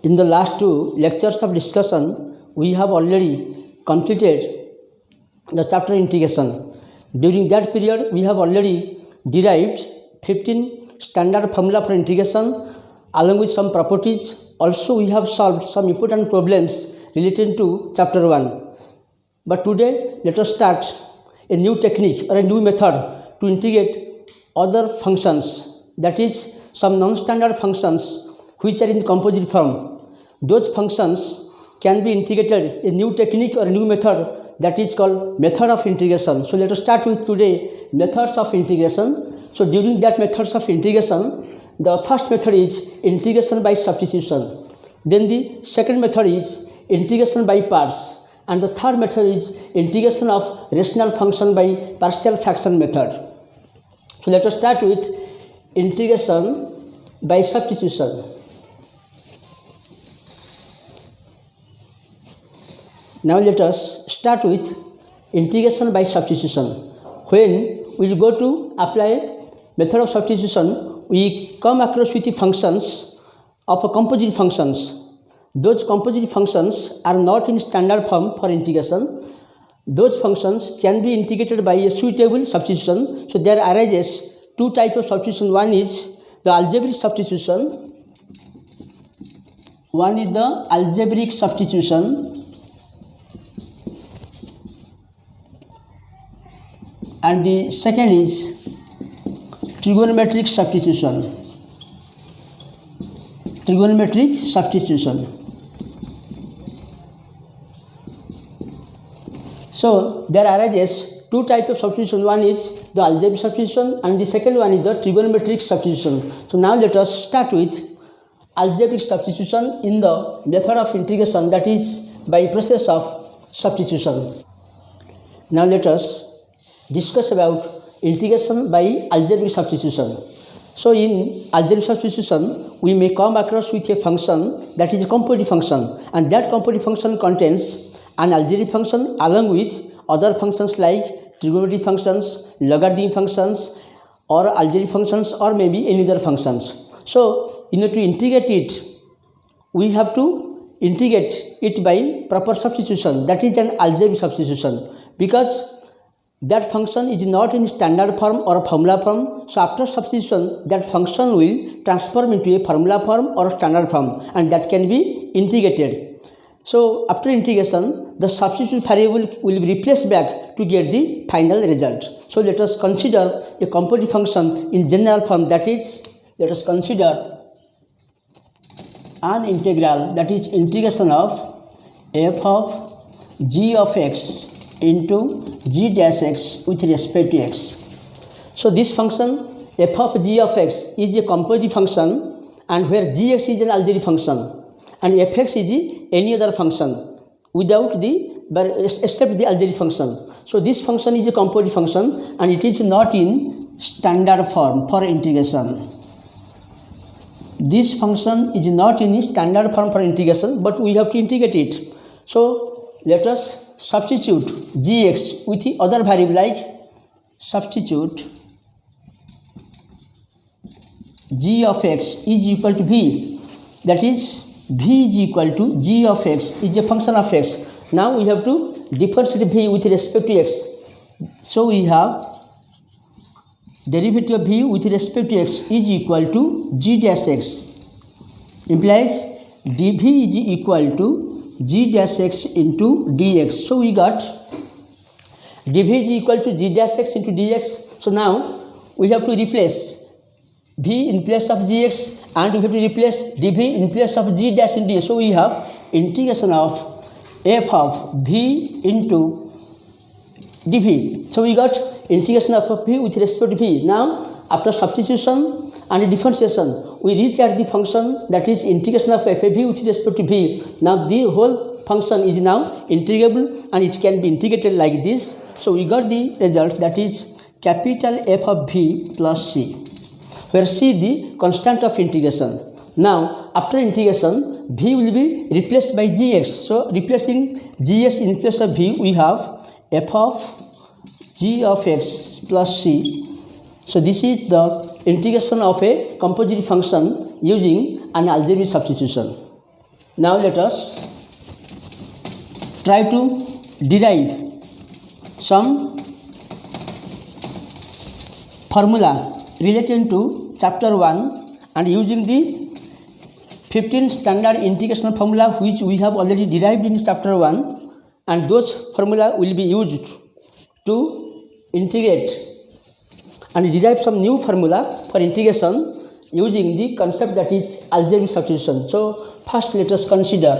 In the last two lectures of discussion, we have already completed the chapter integration. During that period, we have already derived 15 standard formula for integration along with some properties. Also, we have solved some important problems related to chapter 1. But today, let us start a new technique or a new method to integrate other functions, that is, some non-standard functions which are in composite form. Those functions can be integrated, a new technique or a new method that is called method of integration. So let us start with today methods of integration. So during that methods of integration, the first method is integration by substitution. Then the second method is integration by parts. And the third method is integration of rational function by partial fraction method. So let us start with integration by substitution. Now let us start with integration by substitution. When we will go to apply method of substitution, we come across with the functions of composite functions. Those composite functions are not in standard form for integration. Those functions can be integrated by a suitable substitution. So there arises two types of substitution. One is the algebraic substitution. One is the algebraic substitution, and the second is trigonometric substitution. Trigonometric substitution. So there arises two types of substitution. One is the algebraic substitution and the second one is the trigonometric substitution. So now let us start with algebraic substitution in the method of integration, that is by process of substitution. Now let us discuss about integration by algebraic substitution. So in algebraic substitution, we may come across with a function that is a composite function, and that composite function contains an algebraic function along with other functions like trigonometric functions, logarithmic functions, or algebraic functions, or maybe any other functions. So in order to integrate it, we have to integrate it by proper substitution, that is an algebraic substitution, because that function is not in standard form or formula form. So after substitution, that function will transform into a formula form or standard form, and that can be integrated. So after integration, the substitute variable will be replaced back to get the final result. So let us consider a composite function in general form, that is, let us consider an integral, that is integration of f of g of x into g dash x with respect to x. So this function f of g of x is a composite function, and where gx is an algebraic function and fx is any other function without except the algebraic function. So this function is a composite function and it is not in standard form for integration. This function is not in standard form for integration, but we have to integrate it. So let us substitute gx with the other variable, like substitute g of x is equal to v, that is v is equal to g of x is a function of x. Now we have to differentiate v with respect to x. So we have derivative of v with respect to x is equal to g dash x, implies dv is equal to g dash x into dx. So we got dv is equal to g dash x into dx. So now we have to replace v in place of gx and we have to replace dv in place of g dash in dx. So we have integration of f of v into dv. So we got integration of v with respect to v. Now after substitution and differentiation, we reach at the function that is integration of f of v with respect to v. Now the whole function is now integrable and it can be integrated like this. So we got the result, that is capital F of v plus c, where c the constant of integration. Now after integration, v will be replaced by gx. So replacing gx in place of v, we have f of g of x plus c. So this is the integration of a composite function using an algebraic substitution. Now let us try to derive some formula related to chapter 1 and using the 15 standard integration formula which we have already derived in chapter 1, and those formula will be used to integrate and derive some new formula for integration using the concept that is algebraic substitution. So first let us consider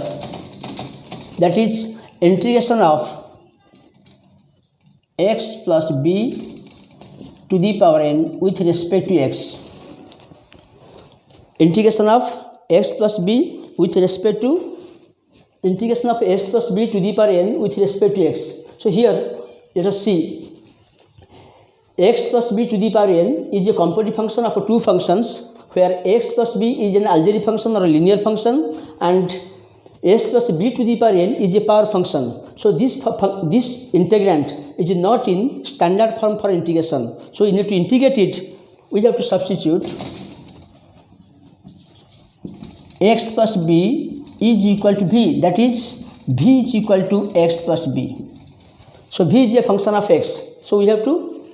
that is integration of x plus b to the power n with respect to x. Integration of x plus b with respect to integration of x plus b to the power n with respect to x. So here let us see x plus b to the power n is a composite function of two functions where x plus b is an algebraic function or a linear function and s plus b to the power n is a power function. So this integrand is not in standard form for integration. So in order to integrate it, we have to substitute x plus b is equal to v, that is v is equal to x plus b. So v is a function of x. So we have to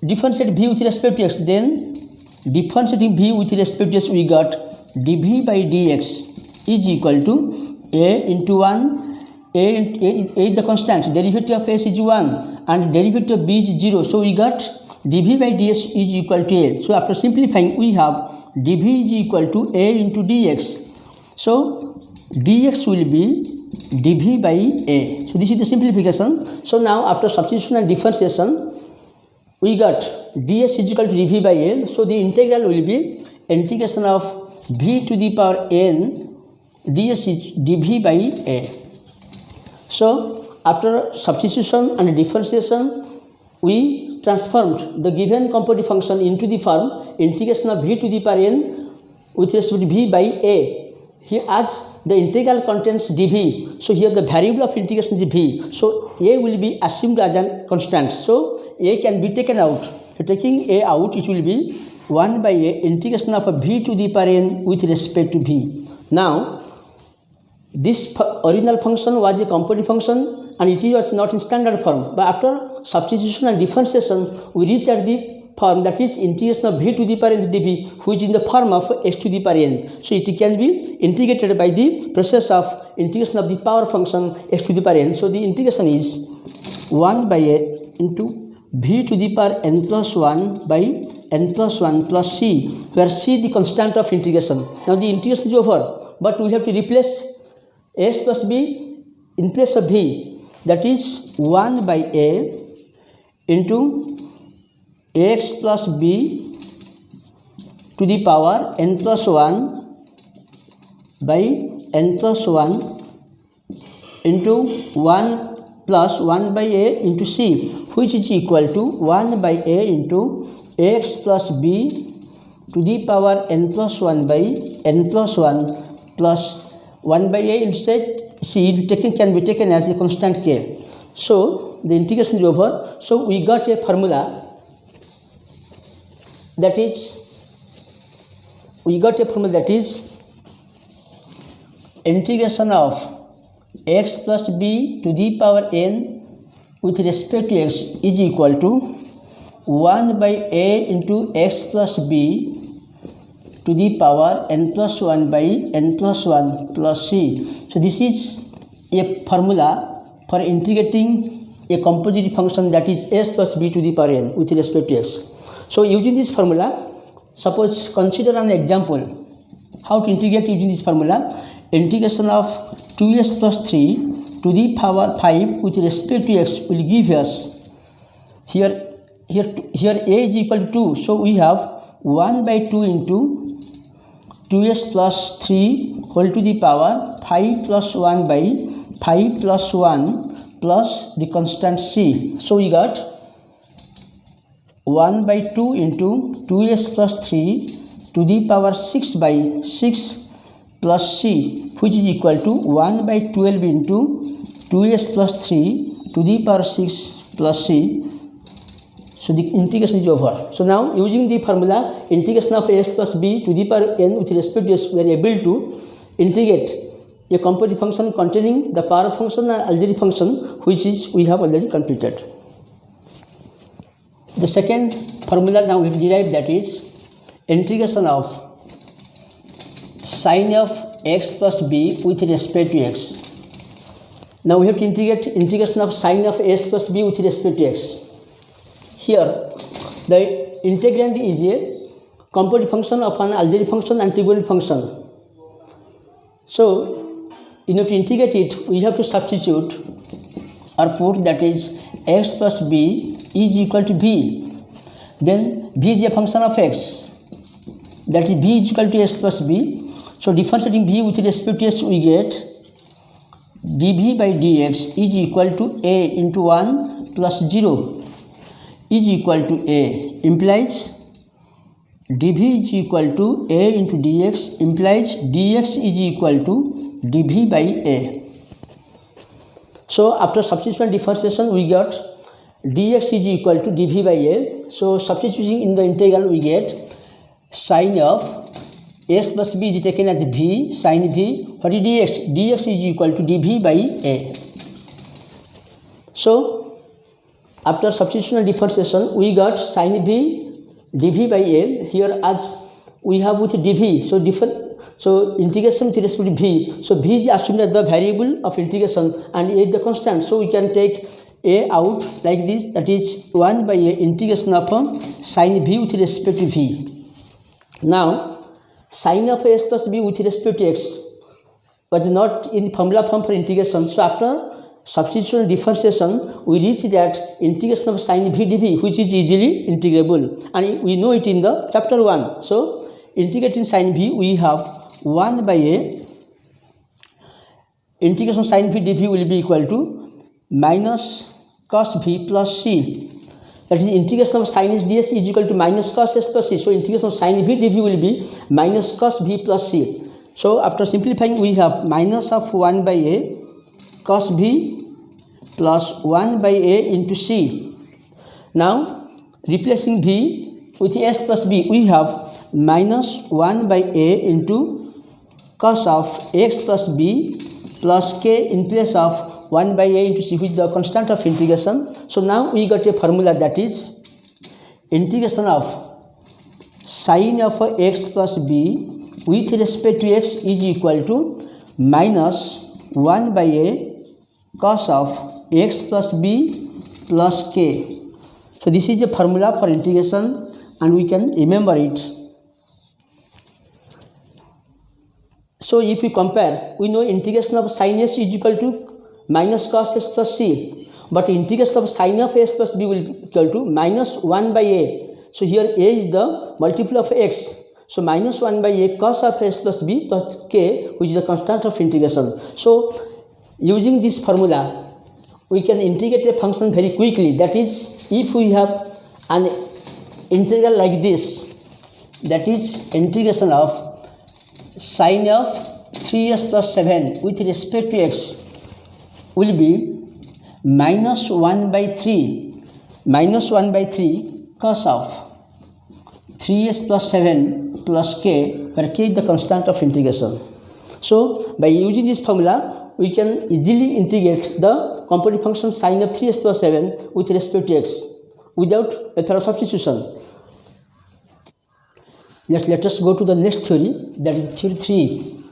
differentiate v with respect to x. Then differentiating v with respect to x, we got dv by dx is equal to a into 1. A is the constant, derivative of s is 1 and derivative of b is 0. So we got dv by dx is equal to a. So after simplifying, we have dv is equal to a into dx. So dx will be dv by a. So this is the simplification. So now after substitution and differentiation, we got ds is equal to dv by a. So the integral will be integration of v to the power n ds is dv by a. So after substitution and differentiation, we transformed the given composite function into the form integration of v to the power n with respect to v by a. Here as the integral contains dv, so here the variable of integration is v. So a will be assumed as a constant. So a can be taken out. So taking a out, it will be 1 by a integration of v to the power n with respect to v. Now this original function was a composite function and it was not in standard form, but after substitution and differentiation, we reach at the form that is integration of v to the power n dv, which is in the form of x to the power n. So it can be integrated by the process of integration of the power function x to the power n. So the integration is 1 by a into v to the power n plus 1 by n plus 1 plus c, where c the constant of integration. Now the integration is over, but we have to replace s plus b in place of v, that is 1 by a into x plus b to the power n plus 1 by n plus 1 into 1 plus 1 by a into c, which is equal to 1 by a into x plus b to the power n plus 1 by n plus 1 plus 1 by a instead c can be taken as a constant k. So the integration is over. So we got a formula that is integration of x plus b to the power n with respect to x is equal to 1 by a into x plus b to the power n plus 1 by n plus 1 plus c. So this is a formula for integrating a composite function that is s plus b to the power n with respect to x. So using this formula, suppose consider an example how to integrate using this formula. Integration of 2s plus 3 to the power 5 with respect to x will give us here a is equal to 2. So we have 1 by 2 into 2s plus 3 whole to the power 5 plus 1 by 5 plus 1 plus the constant c. So we got 1 by 2 into 2s plus 3 to the power 6 by 6 plus c, which is equal to 1 by 12 into 2s plus 3 to the power 6 plus c. So the integration is over. So now using the formula integration of s plus b to the power n with respect to s, we are able to integrate a composite function containing the power function and algebraic function, which is we have already completed. The second formula now we have derived, that is integration of sine of x plus b with respect to x. Now we have to integrate integration of sine of s plus b with respect to x. Here the integrand is a composite function of an algebraic function and trigonometric function. So in order to integrate it, we have to substitute or put, that is x plus b is equal to b. Then b is a function of x, that is b is equal to s plus b. So differentiating b with respect to s, we get dv by dx is equal to a into 1 plus 0 is equal to a, implies dv is equal to a into dx, implies dx is equal to dv by a. So after substitution differentiation, we got dx is equal to dv by a. So substituting in the integral, we get sine of s plus b is taken as v, sine v. What is dx? dx is equal to dv by a. So after substitution and differentiation, we got sine v dv by a. Here as we have with dv, so integration with respect to v. So v is assumed as the variable of integration and a is the constant. So we can take a out like this, that is 1 by a integration of sine v with respect to v. Now sine of s plus b with respect to x was not in formula form for integration. So after substitution and differentiation, we reach that integration of sine v dv, which is easily integrable, and we know it in the chapter 1. So integrating sine v, we have 1 by a integration of sine v dv will be equal to minus cos v plus c. That is integration of sin s ds is equal to minus cos s plus c. So integration of sin v dv will be minus cos v plus c. So after simplifying, we have minus of 1 by a cos v plus 1 by a into c. Now replacing v with s plus b, we have minus 1 by a into cos of x plus b plus k in place of 1 by a into c, which is the constant of integration. So now we got a formula, that is integration of sine of x plus b with respect to x is equal to minus 1 by a cos of x plus b plus k. So this is a formula for integration and we can remember it. So if we compare, we know integration of sin s is equal to minus cos s plus c, but integration of sine of s plus b will be equal to minus 1 by a. So here a is the multiple of x, so minus 1 by a cos of s plus b plus k, which is the constant of integration. So using this formula, we can integrate a function very quickly. That is, if we have an integral like this, that is integration of sine of 3s plus 7 with respect to x will be minus 1 by 3 cos of 3s plus 7 plus k, where k is the constant of integration. So by using this formula, we can easily integrate the composite function sine of 3s plus 7 with respect to x without method of substitution. Let us go to the next theory, that is theory 3.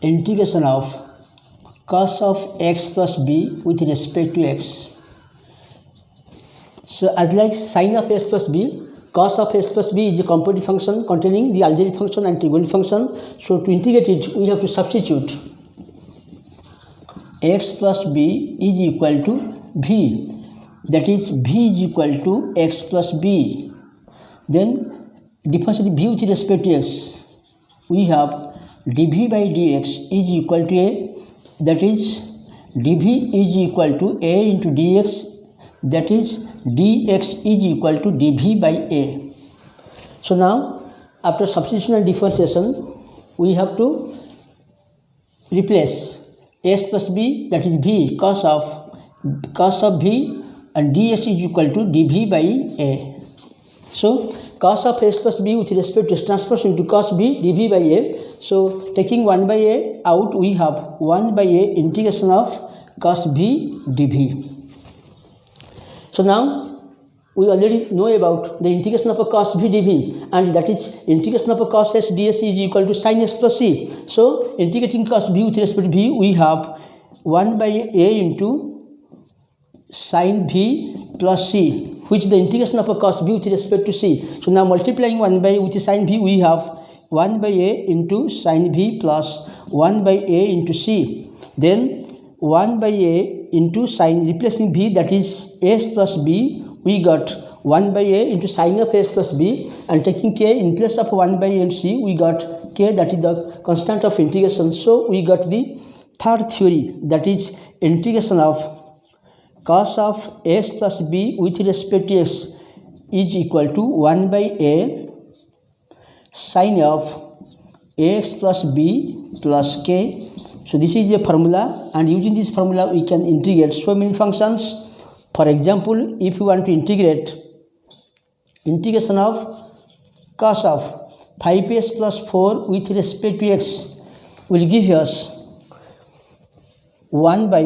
Integration of cos of x plus b with respect to x. So as like sine of s plus b, cos of s plus b is a composite function containing the algebraic function and trigonometric function. So to integrate it, we have to substitute x plus b is equal to v, that is v is equal to x plus b. Then differentiate v with respect to x, we have dv by dx is equal to a, that is dv is equal to a into dx, that is dx is equal to dv by a. So now after substitution and differentiation, we have to replace s plus b, that is v cos of v, and ds is equal to dv by a. So cos of s plus b with respect to s transforms into cos b dv by a. So taking 1 by a out, we have 1 by a integration of cos b dv. So now we already know about the integration of a cos b dv, and that is integration of a cos s ds is equal to sin s plus c. So integrating cos b with respect to b, we have 1 by a into sin b plus c, which is the integration of a cos b with respect to c. So now multiplying 1 by with sin b, we have 1 by a into sin b plus 1 by a into c. Then 1 by a into sin, replacing b, that is s plus b, we got 1 by a into sin of s plus b, and taking k in place of 1 by a into c, we got k, that is the constant of integration. So we got the third theory, that is integration of cos of s plus b with respect to x is equal to 1 by a sin of ax plus b plus k. So this is a formula, and using this formula we can integrate so many functions. For example, if you want to integrate integration of cos of 5s plus 4 with respect to x, will give us 1 by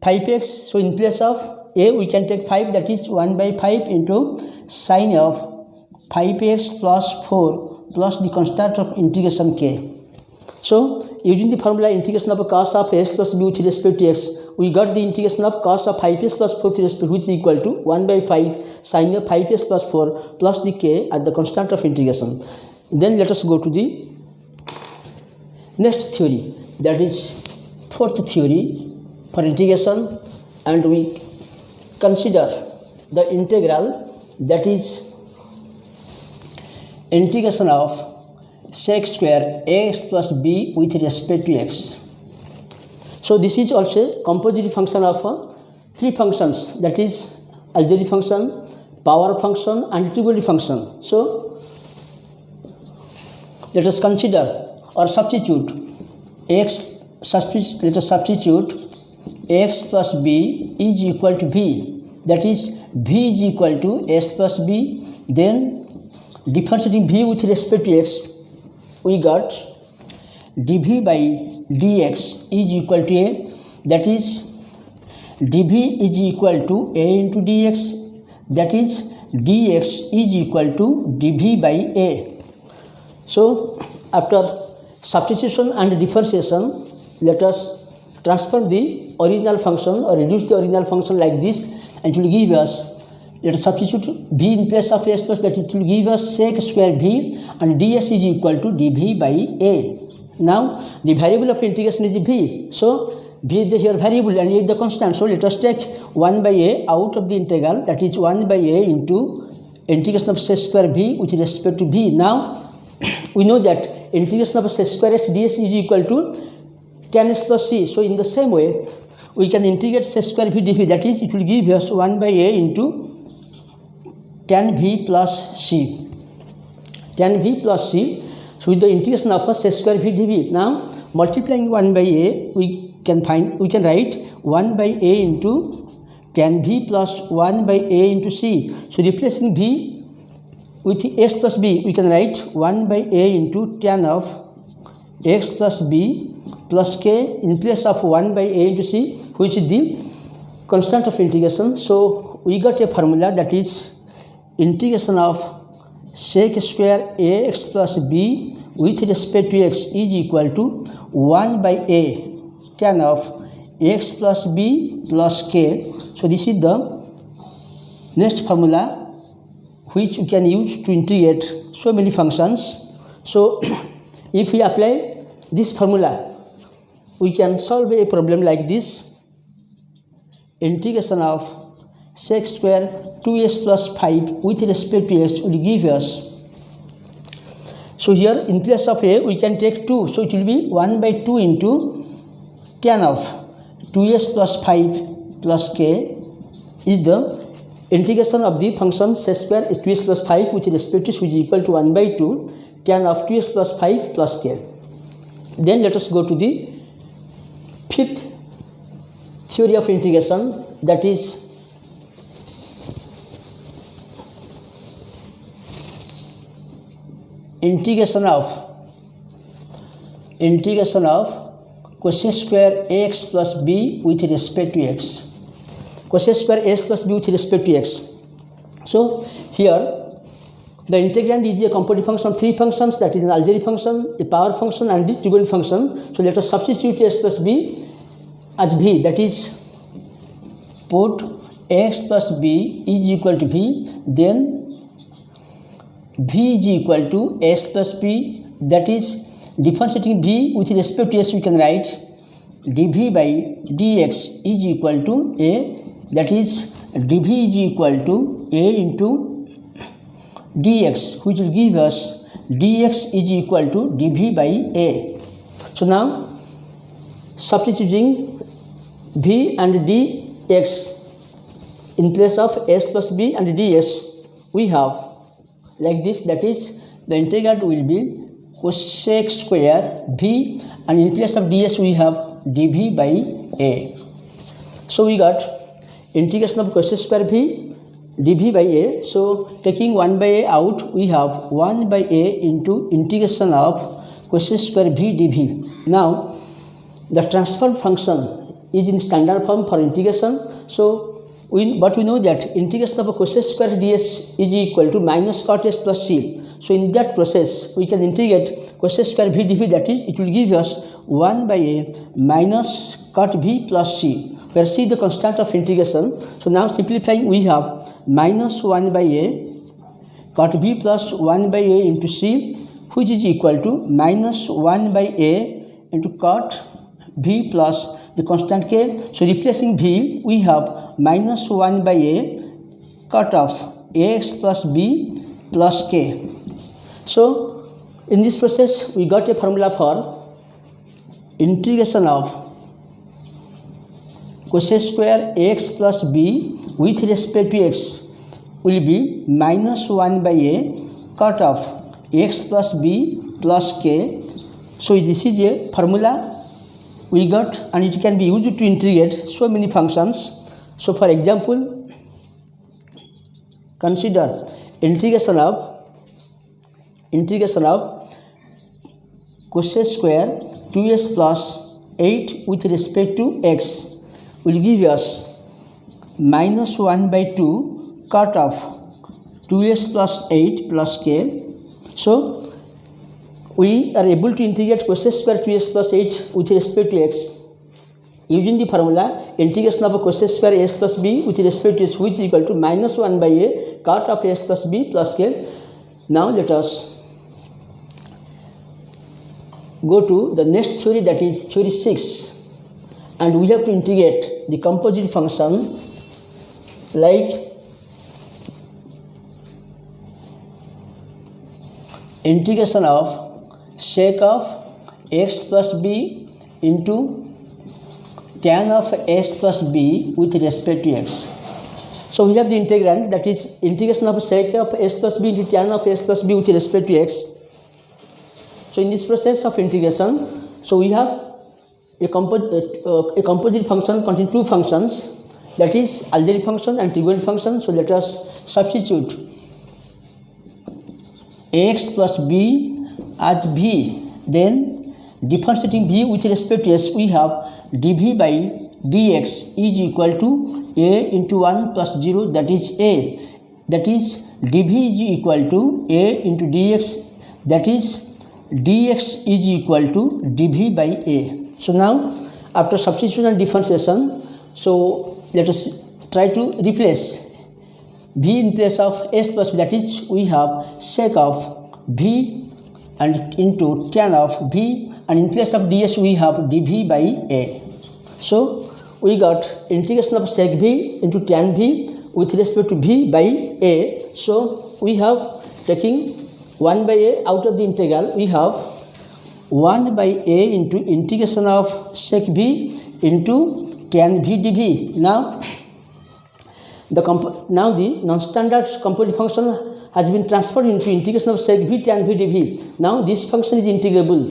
5x. So in place of a, we can take 5, that is 1 by 5 into sin of 5x plus 4 plus the constant of integration k. So using the formula integration of a cos of s plus b with respect to x, we got the integration of cos of 5s plus 4 with respect, which is equal to 1 by 5 sin of 5s plus 4 plus the k at the constant of integration. Then let us go to the next theory, that is fourth theory for integration, and we consider the integral, that is integration of sec square ax plus b with respect to x. So this is also composite function of three functions, that is algebraic function, power function, and trigonometric function. So let us consider or substitute x. Let us substitute x plus b is equal to b, that is b is equal to s plus b. Then differentiating b with respect to x, we got dv by dx is equal to a, that is dv is equal to a into dx, that is dx is equal to dv by a. So after substitution and differentiation, let us transform the original function or reduce the original function like this, and it will give us, let us substitute b in place of s plus, that it will give us sec square b, and ds is equal to dv by a. Now the variable of integration is b, so b is the here variable and a is the constant. So let us take 1 by a out of the integral, that is 1 by a into integration of sec square b with respect to b. Now we know that integration of sec square s ds is equal to tan s plus c. So in the same way, we can integrate sec square v dv, that is it will give us 1 by a into tan v plus c. Tan v plus c. So with the integration of a sec square v dv, now multiplying 1 by a, we can write 1 by a into tan v plus 1 by a into c. So replacing v with s plus b, we can write 1 by a into tan of x plus b plus k in place of 1 by a into c, which is the constant of integration. So we got a formula, that is integration of sec square ax plus b with respect to x is equal to 1 by a tan of x plus b plus k. So this is the next formula which you can use to integrate so many functions. So if we apply this formula, we can solve a problem like this. Integration of sec square 2s plus 5 with respect to x will give us, so here in place of a we can take 2, so it will be 1 by 2 into tan of 2s plus 5 plus k is the integration of the function sec square 2s plus 5 with respect to x, which is equal to 1 by 2 tan of 2s plus 5 plus k. Then let us go to the fifth theory of integration, that is integration of cosine square x plus b with respect to x. Cosine square x plus b with respect to x. So here the integrand is a composite function of three functions, that is an algebraic function, a power function, and the trigonometric function. So let us substitute x plus b as v, that is put x plus b is equal to v, then v is equal to x plus b, that is differentiating v with respect to s, we can write dv by dx is equal to a, that is dv is equal to a into dx, which will give us dx is equal to dv by a. So now substituting v and dx in place of s plus b and ds, we have like this, that is the integrand will be cosec square v, and in place of ds we have dv by a. So we got integration of cosec square v dv by a. So taking 1 by a out, we have 1 by a into integration of cosec square v dv. Now the transfer function is in standard form for integration. So but we know that integration of cosec square ds is equal to minus cot s plus c. So in that process we can integrate cosec square v dv, that is it will give us 1 by a minus cot v plus c, where c the constant of integration. So now simplifying, we have minus 1 by a cot v plus 1 by a into c, which is equal to minus 1 by a into cot v plus the constant k. So replacing v, we have minus 1 by a cot of ax plus b plus k. So in this process we got a formula for integration of cosec square ax plus b with respect to x will be minus 1 by a cot of x plus b plus k. So this is a formula we got, and it can be used to integrate so many functions. So for example, consider integration of cosec square 2s plus 8 with respect to x will give us minus 1 by 2 cot of 2s plus 8 plus k. So we are able to integrate cosec square 2s plus 8 with respect to x using the formula integration of cosec square s plus b with respect to s, which is equal to minus 1 by a cot of s plus b plus k. Now let us go to the next theory, that is theory 6, and we have to integrate the composite function like integration of sec of x plus b into tan of s plus b with respect to x. So we have the integrand, that is integration of sec of s plus b into tan of s plus b with respect to x. So in this process of integration, so we have a composite function containing two functions, that is algebraic function and trigonometric function. So let us substitute ax plus b as v, then differentiating v with respect to s, we have dv by dx is equal to a into 1 plus 0, that is a, that is dv is equal to a into dx, that is dx is equal to dv by a. So now after substitution and differentiation, so let us try to replace v in place of s plus b, that is we have sec of v and into tan of v, and in place of ds we have dv by a. So we got integration of sec v into tan v with respect to v by a. So we have taking 1 by a out of the integral, we have 1 by a into integration of sec v into tan v dv. Now the non-standard composite function has been transferred into integration of sec v tan v dv. Now this function is integrable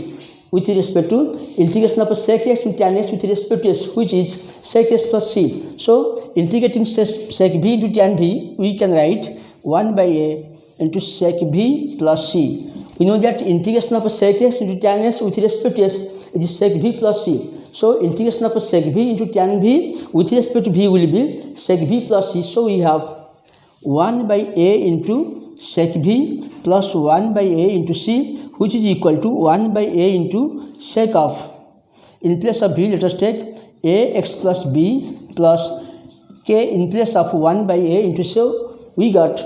with respect to integration of sec x to tan x with respect to s, which is sec s plus c. So integrating sec v into tan v, we can write 1 by a into sec v plus c, We know that integration of sec x into tan x with respect to s is sec v plus c. So integration of sec v into tan v with respect to v will be sec v plus c. So we have 1 by a into sec v plus 1 by a into c, which is equal to 1 by a into sec of, in place of v let us take a x plus b plus k in place of 1 by a into, so we got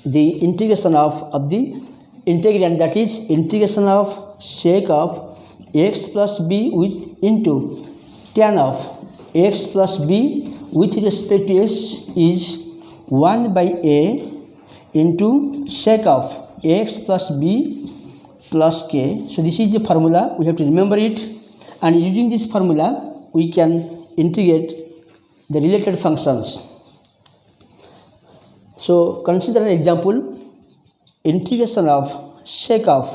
the integration of the integrand, that is integration of sec of x plus b with into tan of x plus b with respect to s is 1 by a into sec of x plus b plus k. So this is the formula, we have to remember it, and using this formula we can integrate the related functions. So consider an example, integration of sec of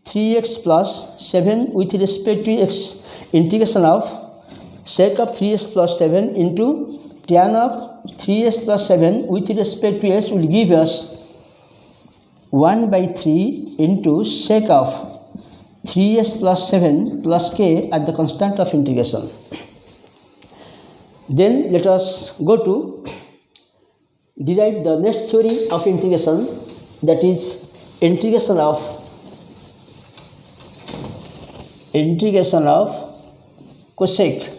3x plus 7 with respect to x, integration of sec of 3x plus 7 into tan of 3x plus 7 with respect to s will give us 1 by 3 into sec of 3s plus 7 plus k at the constant of integration. Then let us go to derive the next theory of integration, that is integration of cosec,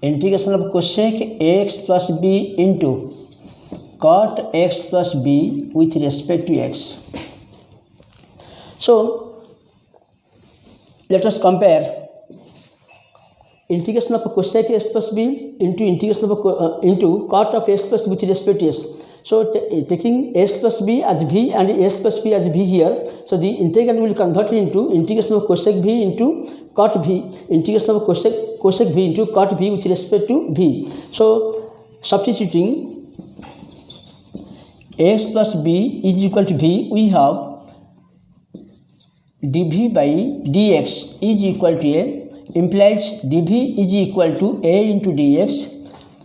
integration of cosec x plus b into cot x plus b with respect to x. So let us compare integration of cosec s plus b into integration of into cot of s plus b with respect to s. So taking s plus b as v and s plus b as v here, so the integrand will convert into integration of cosec v into cot v, integration of cosec v into cot v with respect to v. So substituting s plus b is equal to v, we have dv by dx is equal to a, implies dv is equal to a into dx,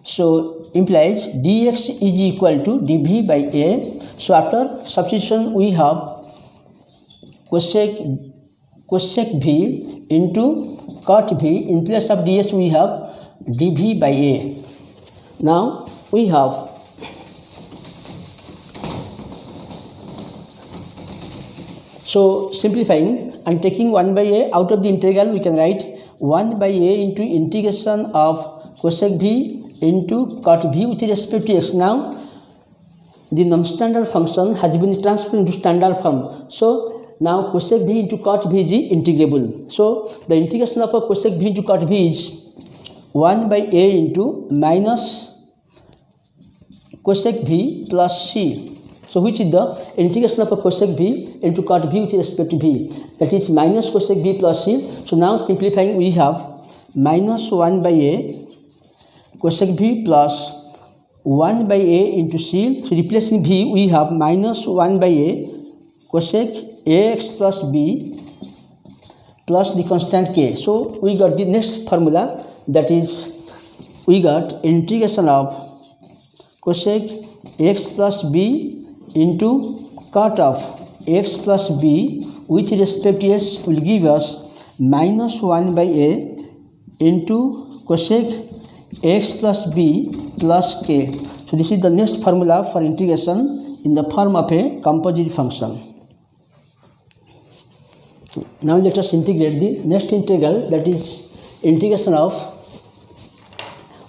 so implies dx is equal to dv by a. So after substitution we have cosec v into cot v, in place of ds we have dv by a. Now we have so simplifying and taking 1 by a out of the integral, we can write 1 by a into integration of cosec v into cot v with respect to x. Now the non-standard function has been transferred into standard form. So now cosec v into cot v is integrable. So the integration of cosec v into cot v is 1 by a into minus cosec v plus c. So which is the integration of cosec v into cot v with respect to v, that is minus cosec v plus c. So now simplifying we have minus 1 by a cosec v plus 1 by a into c. So replacing v we have minus 1 by a cosec ax plus b plus the constant k. So we got the next formula, that is we got integration of cosec x plus b into cot of x plus b with respect to s will give us minus 1 by a into cosec x plus b plus k. So this is the next formula for integration in the form of a composite function. Now let us integrate the next integral, that is integration of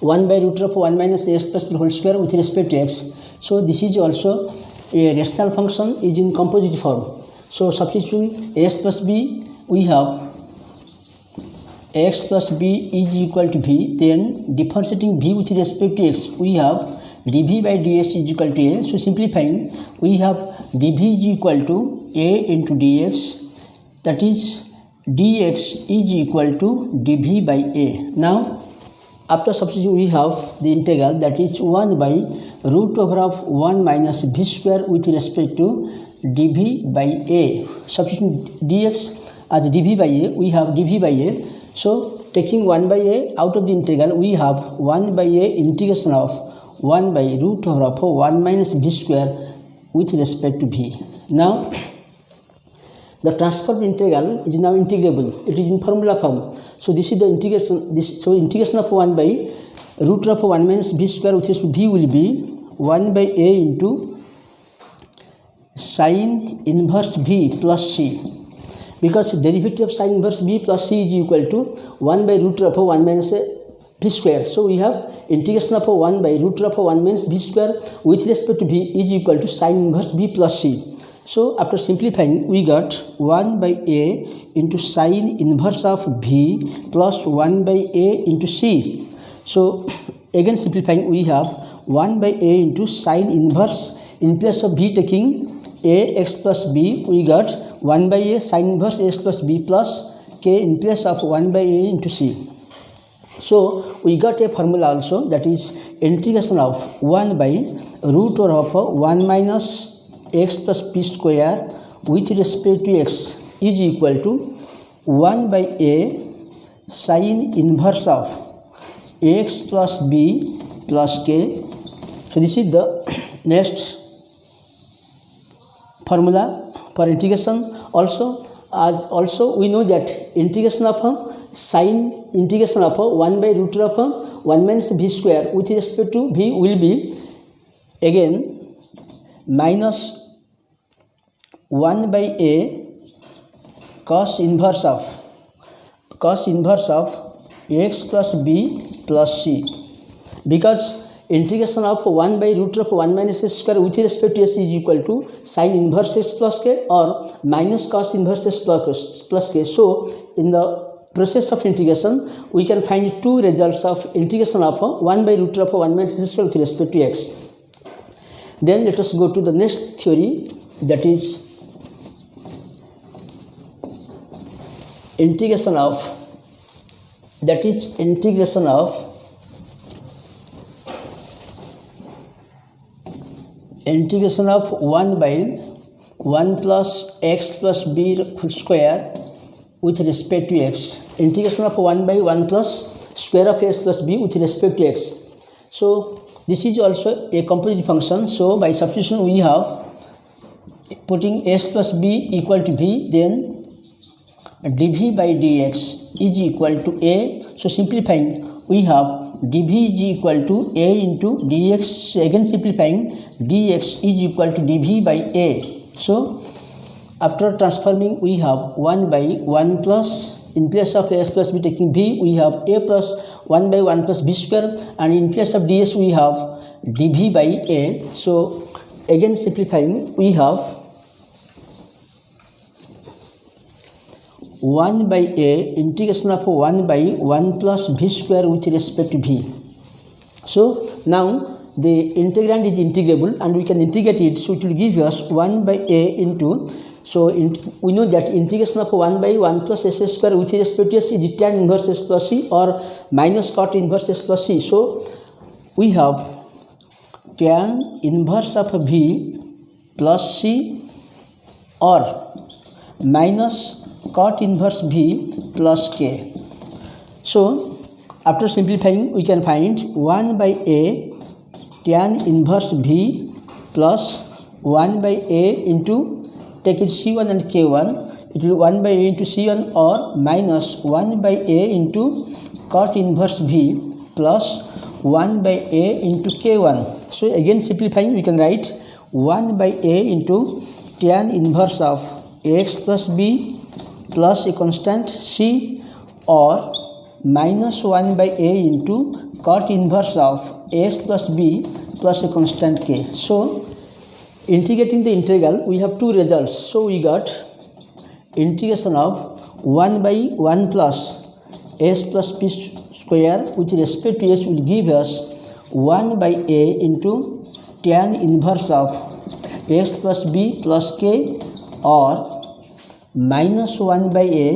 1 by root of 1 minus x plus b whole square with respect to x. So this is also a rational function, is in composite form. So substituting s plus b, we have x plus b is equal to v, then differentiating v with respect to x, we have dv by dx is equal to a. So simplifying we have dv is equal to a into dx, that is dx is equal to dv by a. Now after substituting we have the integral, that is 1 by root over of 1 minus v square with respect to dv by a. Substituting dx as dv by a, we have dv by a. So taking 1 by a out of the integral, we have 1 by a integration of 1 by root over of 1 minus v square with respect to v. Now the transformed integral is now integrable. It is in formula form. So this is the integration. Integration of 1 by root of 1 minus v square, which is v, will be 1 by a into sine inverse v plus c, because derivative of sine inverse v plus c is equal to 1 by root of 1 minus v square. So we have integration of 1 by root of 1 minus v square with respect to v is equal to sine inverse v plus c. So after simplifying, we got 1 by a into sine inverse of v plus 1 by a into c. So again simplifying, we have 1 by a into sine inverse, in place of v taking a x plus b, we got 1 by a sine inverse x plus b plus k in place of 1 by a into c. So we got a formula also, that is integration of 1 by root of 1 minus x plus b square with respect to x is equal to 1 by a sine inverse of x plus b plus k. So this is the next formula for integration. Also we know that integration of sine integration of 1 by root of 1 minus v square with respect to v will be again minus 1 by a cos inverse of x plus b plus c, because integration of 1 by root of 1 minus x square with respect to s is equal to sine inverse x plus k or minus cos inverse x plus k. So in the process of integration, we can find two results of integration of 1 by root of 1 minus x square with respect to x. Then let us go to the next theory, that is integration of 1 by 1 plus x plus b square with respect to x. Integration of 1 by 1 plus square of x plus b with respect to x. So this is also a composite function. So by substitution, we have putting x plus b equal to v, then dv by dx is equal to a. So simplifying, we have dv is equal to a into dx. Again simplifying, dx is equal to dv by a. So after transforming, we have 1 by 1 plus, in place of s plus b taking v, we have a plus 1 by 1 plus b square, and in place of ds we have dv by a. So again simplifying, we have 1 by a integration of 1 by 1 plus v square with respect to v. So now the integrand is integrable and we can integrate it, so it will give us 1 by a into, so we know that integration of 1 by 1 plus s square with respect to s is tan inverse s plus c or minus cot inverse s plus c. So we have tan inverse of v plus c or minus cot inverse v plus k. So after simplifying, we can find 1 by a tan inverse v plus 1 by a into, take it c1 and k1, it will 1 by a into c1 or minus 1 by a into cot inverse v plus 1 by a into k1. So again simplifying, we can write 1 by a into tan inverse of x plus b plus a constant c or minus 1 by a into cot inverse of x plus b plus a constant k. So integrating the integral, we have two results. So we got integration of 1 by 1 plus s plus p square with respect to s will give us 1 by a into tan inverse of x plus b plus k or minus 1 by a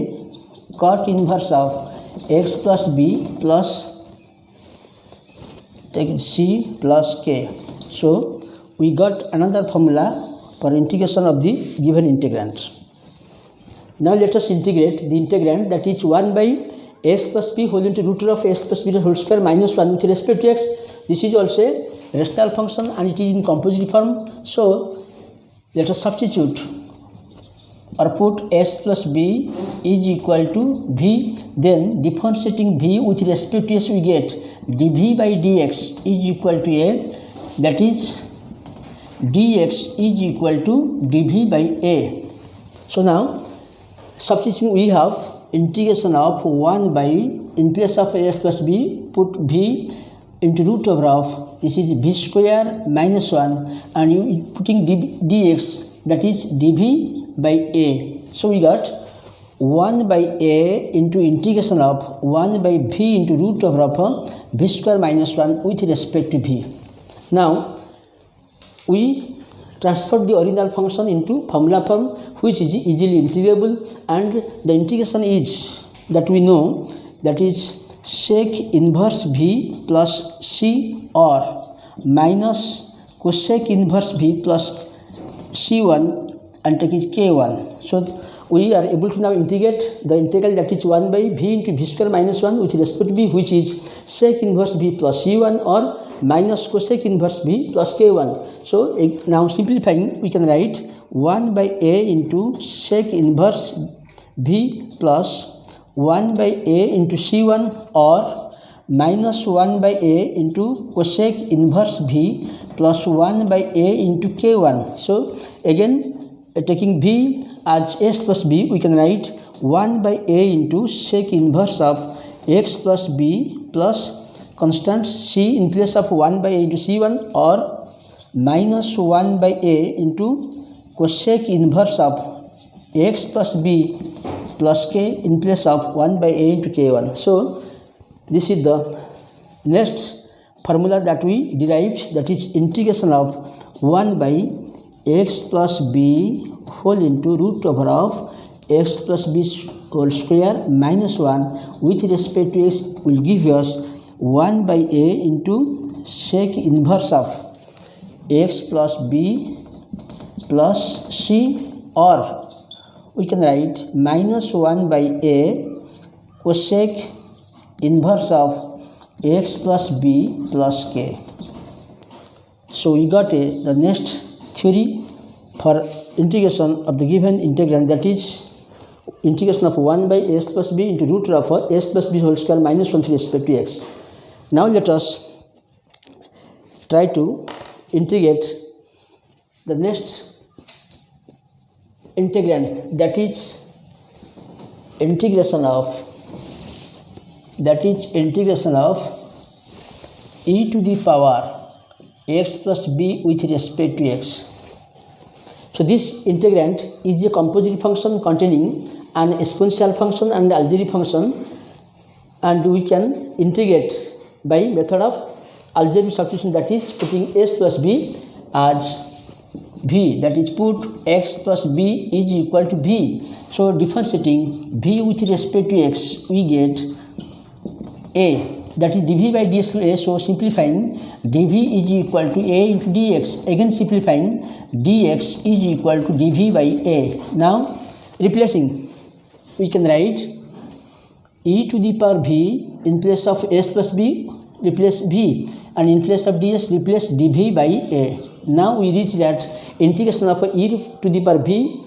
cot inverse of x plus b plus take it c plus k. So we got another formula for integration of the given integrand. Now let us integrate the integrand, that is 1 by s plus p whole into root of s plus b whole square minus 1 with respect to x. This is also a rational function and it is in composite form. So let us substitute or put s plus b is equal to v. Then differentiating v with respect to s, we get dv by dx is equal to a, that is dx is equal to dv by a. So now substituting, we have integration of 1 by, in place of s plus b, put v into root over of, this is v square minus 1, and you putting dx, that is dv by a. So we got 1 by a into integration of 1 by v into root over of v square minus 1 with respect to v. Now we transfer the original function into formula form, which is easily integrable, and the integration is that we know, that is sec inverse v plus c or minus cosec inverse v plus c1 and take is k1. So we are able to now integrate the integral, that is 1 by v into v square minus 1 with respect to v, which is sec inverse v plus c1 or minus cosec inverse v plus k1. So now simplifying, we can write 1 by a into sec inverse v plus 1 by a into c1 or minus 1 by a into cosec inverse v plus 1 by a into k1. So again, taking v as s plus b, we can write 1 by a into sec inverse of x plus b plus constant c in place of 1 by a into c1 or minus 1 by a into cosec inverse of x plus b plus k in place of 1 by a into k1. So this is the next formula that we derived, that is integration of 1 by x plus b whole into root over of x plus b whole square minus 1 with respect to x will give us 1 by a into sec inverse of x plus b plus c, or we can write minus 1 by a cosec inverse of x plus b plus k. So we got the next theory for integration of the given integrand, that is integration of 1 by s plus b into root of s plus b whole square minus 1 with respect to x. Now let us try to integrate the next integrand, that is integration of e to the power x plus b with respect to x. So this integrand is a composite function containing an exponential function and algebraic function, and we can integrate by method of algebraic substitution, that is putting s plus b as v, that is put x plus b is equal to v. So differentiating v with respect to x, we get a, that is dv by dx to a. So simplifying, dv is equal to a into dx. Again simplifying, dx is equal to dv by a. Now replacing, we can write e to the power v in place of s plus b, replace v, and in place of ds replace dv by a. Now we reach that integration of e to the power v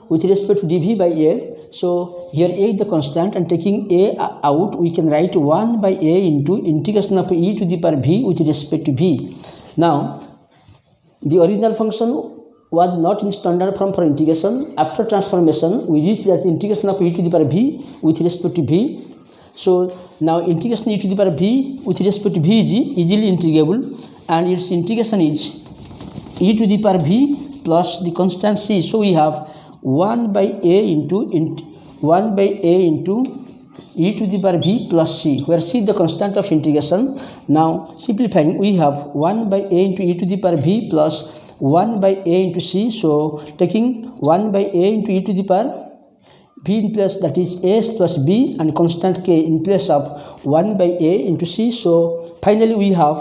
with respect to dv by a. So here a is the constant, and taking a out, we can write 1 by a into integration of e to the power v with respect to v. Now the original function was not in standard form for integration. After transformation, we reach that integration of e to the power v with respect to v. So now integration e to the power v with respect to v is easily integrable, and its integration is e to the power v plus the constant c. So we have 1 by a into e to the power v plus c, where c is the constant of integration. Now simplifying, we have 1 by a into e to the power v plus 1 by a into c. So taking 1 by a into e to the power v in place, that is s plus b, and constant k in place of 1 by a into c. So finally we have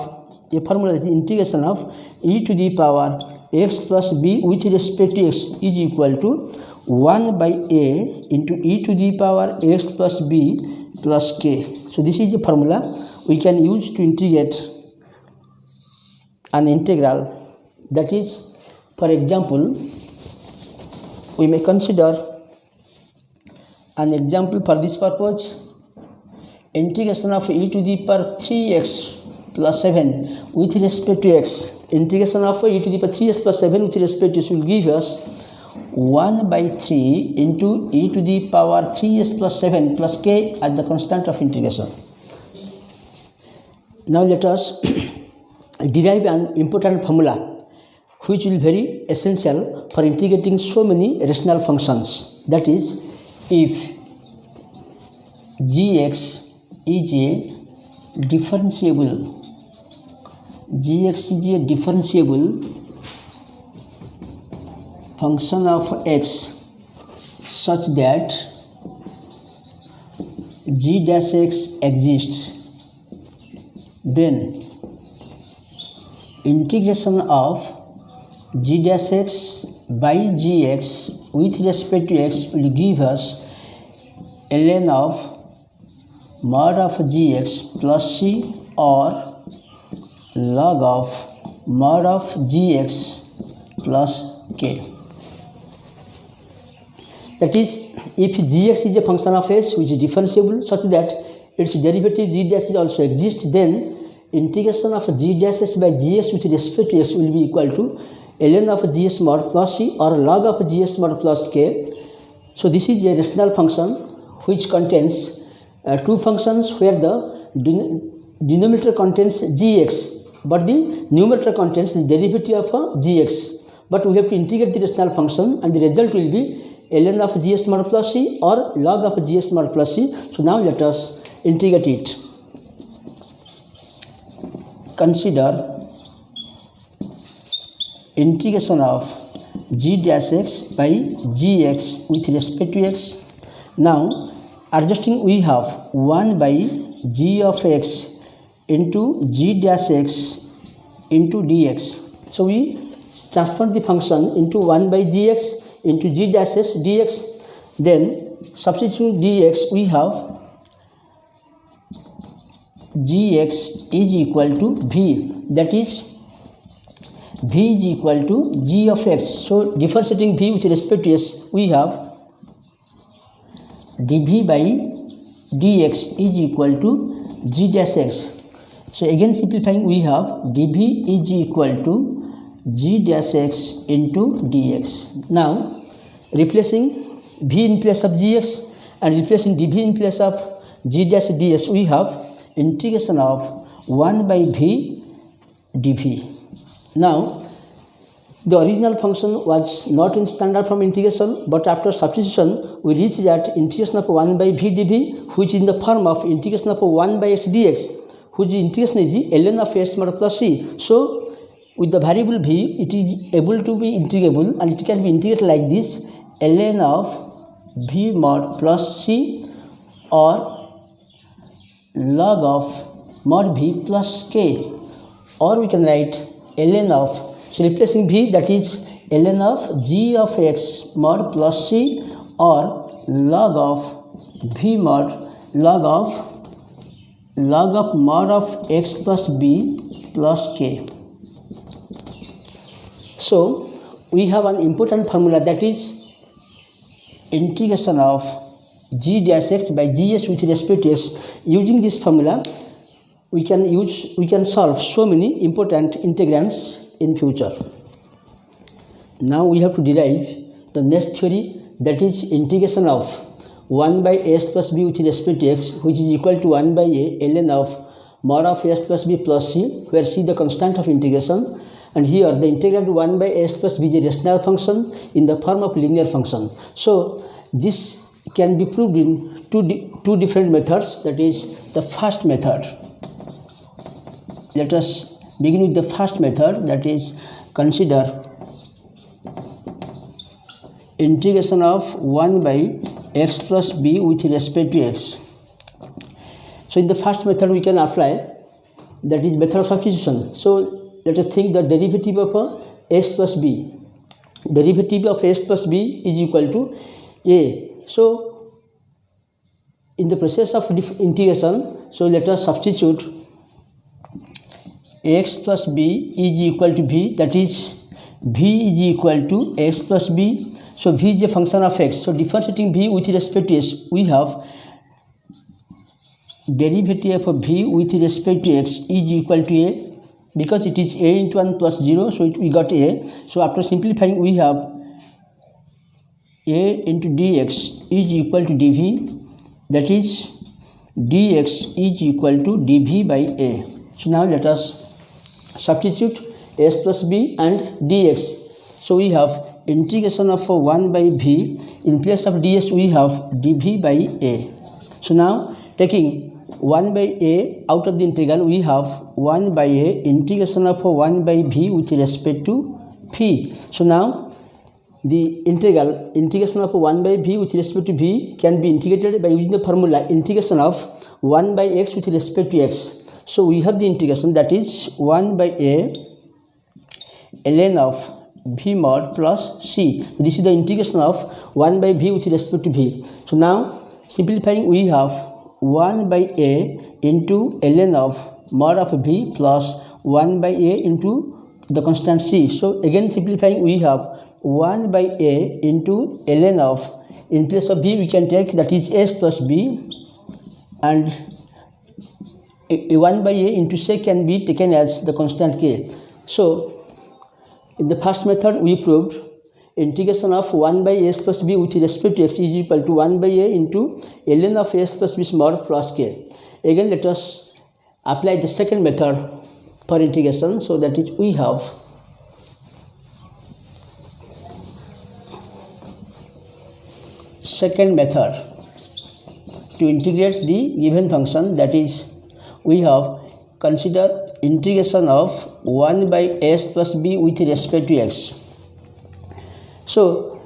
a formula, that is integration of e to the power x plus b with respect to x is equal to 1 by a into e to the power x plus b plus k. So this is the formula we can use to integrate an integral. That is, for example, we may consider an example for this purpose. Integration of e to the power 3x plus 7 with respect to x. Integration of e to the power 3x plus 7 with respect to x will give us 1 by 3 into e to the power 3s plus 7 plus k as the constant of integration. Now let us derive an important formula which will be very essential for integrating so many rational functions. That is, if gx is a differentiable, gx is a differentiable function of x such that g dash x exists, then integration of g dash x by gx with respect to x will give us ln of mod of gx plus c or log of mod of gx plus k. That is, if gx is a function of s which is differentiable such that its derivative g dash also exists, then integration of g dash s by gx with respect to x will be equal to ln of gs mod plus c or log of gs mod plus k. So this is a rational function which contains two functions where the denominator contains gx but the numerator contains the derivative of gx. But we have to integrate the rational function and the result will be ln of gs mod plus c or log of gs mod plus c. So now let us integrate it. Consider integration of g dash x by gx with respect to x. Now adjusting, we have 1 by g of x into g dash x into dx. So we transfer the function into 1 by gx into g dash s dx. Then substituting dx, we have gx is equal to v, that is v is equal to g of x. So differentiating v with respect to s, we have dv by dx is equal to g dash x. So again simplifying, we have dv is equal to g dash x into dx. Now replacing v in place of gx and replacing dv in place of g dash ds, we have integration of 1 by v dv. Now the original function was not in standard form integration, but after substitution we reach that integration of 1 by v dv, which is in the form of integration of 1 by x dx, which integration is ln of s mod plus c. So with the variable v, it is able to be integrable and it can be integrated like this: ln of v mod plus c or log of mod v plus k, or we can write ln of, so replacing v, that is ln of g of x mod plus c or log of v mod log of mod of x plus b plus k. So we have an important formula, that is integration of g dash x by gs with respect to x. Using this formula, we can solve so many important integrands in future. Now we have to derive the next theory, that is integration of 1 by s plus b with respect to x, which is equal to 1 by a ln of mod of s plus b plus c, where c the constant of integration, and here the integrand 1 by s plus b is a rational function in the form of linear function. So this can be proved in two different methods. That is the first method. Let us begin with the first method, that is consider integration of 1 by x plus b with respect to x. So in the first method we can apply, that is method of substitution. So let us think the derivative of s plus b. Derivative of s plus b is equal to a. So in the process of integration, so let us substitute x plus b is equal to v, that is v is equal to x plus b. So v is a function of x. So differentiating v with respect to x, we have derivative of v with respect to x is equal to a, because it is a into 1 plus 0, so we got a. So after simplifying, we have a into dx is equal to dv, that is dx is equal to dv by a. So now let us substitute s plus b and dx. So we have integration of 1 by v, in place of ds we have dv by a. So now taking 1 by a out of the integral, we have 1 by a integration of 1 by v with respect to v. So now the integration of 1 by v with respect to v can be integrated by using the formula integration of 1 by x with respect to x. So we have the integration, that is 1 by a ln of v mod plus c. This is the integration of 1 by v with respect to v. So now simplifying, we have 1 by a into ln of mod of v plus 1 by a into the constant c. So again simplifying, we have 1 by a into ln of, in place of b we can take, that is s plus b, and 1 by a into c can be taken as the constant k. So in the first method we proved integration of 1 by s plus b with respect to x is equal to 1 by a into ln of s plus b mod plus k. Again let us apply the second method for integration. So that is, we have second method to integrate the given function, that is we have consider integration of 1 by s plus b with respect to x. So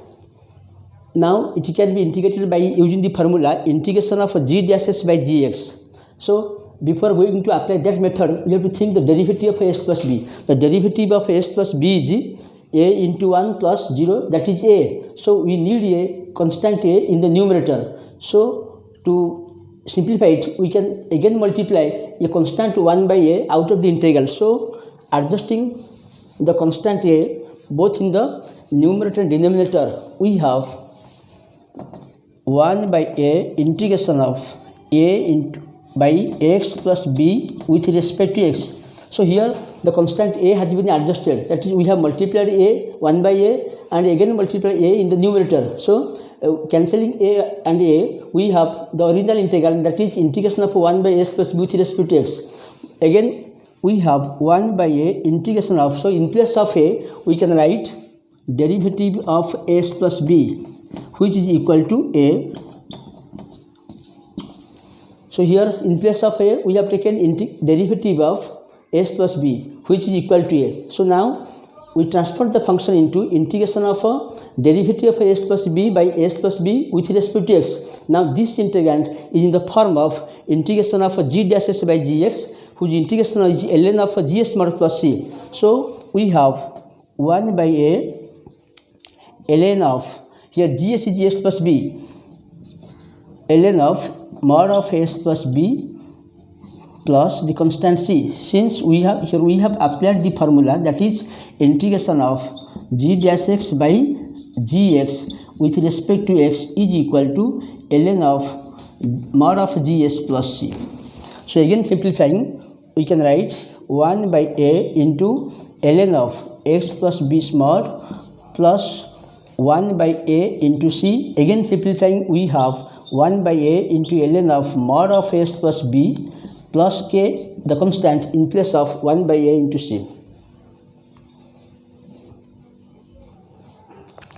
now it can be integrated by using the formula integration of g dash s by gx. So before going to apply that method, we have to think the derivative of s plus b. The derivative of s plus b is a into 1 plus 0, that is a. So we need a constant a in the numerator. So to simplify it, we can again multiply a constant 1 by a out of the integral. So adjusting the constant a both in the numerator and denominator, we have 1 by a integration of a into by x plus b with respect to x. So here the constant a has been adjusted, that is we have multiplied a 1 by a and again multiply a in the numerator. So cancelling a and a, we have the original integral, that is integration of 1 by s plus b with respect to x. Again we have 1 by a integration of, so in place of a we can write derivative of s plus b, which is equal to a. So here in place of a we have taken derivative of s plus b, which is equal to a. So now we transfer the function into integration of a derivative of s plus b by s plus b with respect to x. Now this integrand is in the form of integration of g dash s by gx, whose integration is ln of gs mod plus c. So we have 1 by a ln of, here gs is s plus b, ln of mod of s plus b plus the constant c. Since we have here we have applied the formula, that is integration of g dash x by gx with respect to x is equal to ln of mod of gs plus c. So again simplifying, we can write 1 by a into ln of x plus b mod plus 1 by a into c. Again simplifying, we have 1 by a into ln of mod of s plus b plus k, the constant, in place of 1 by a into c.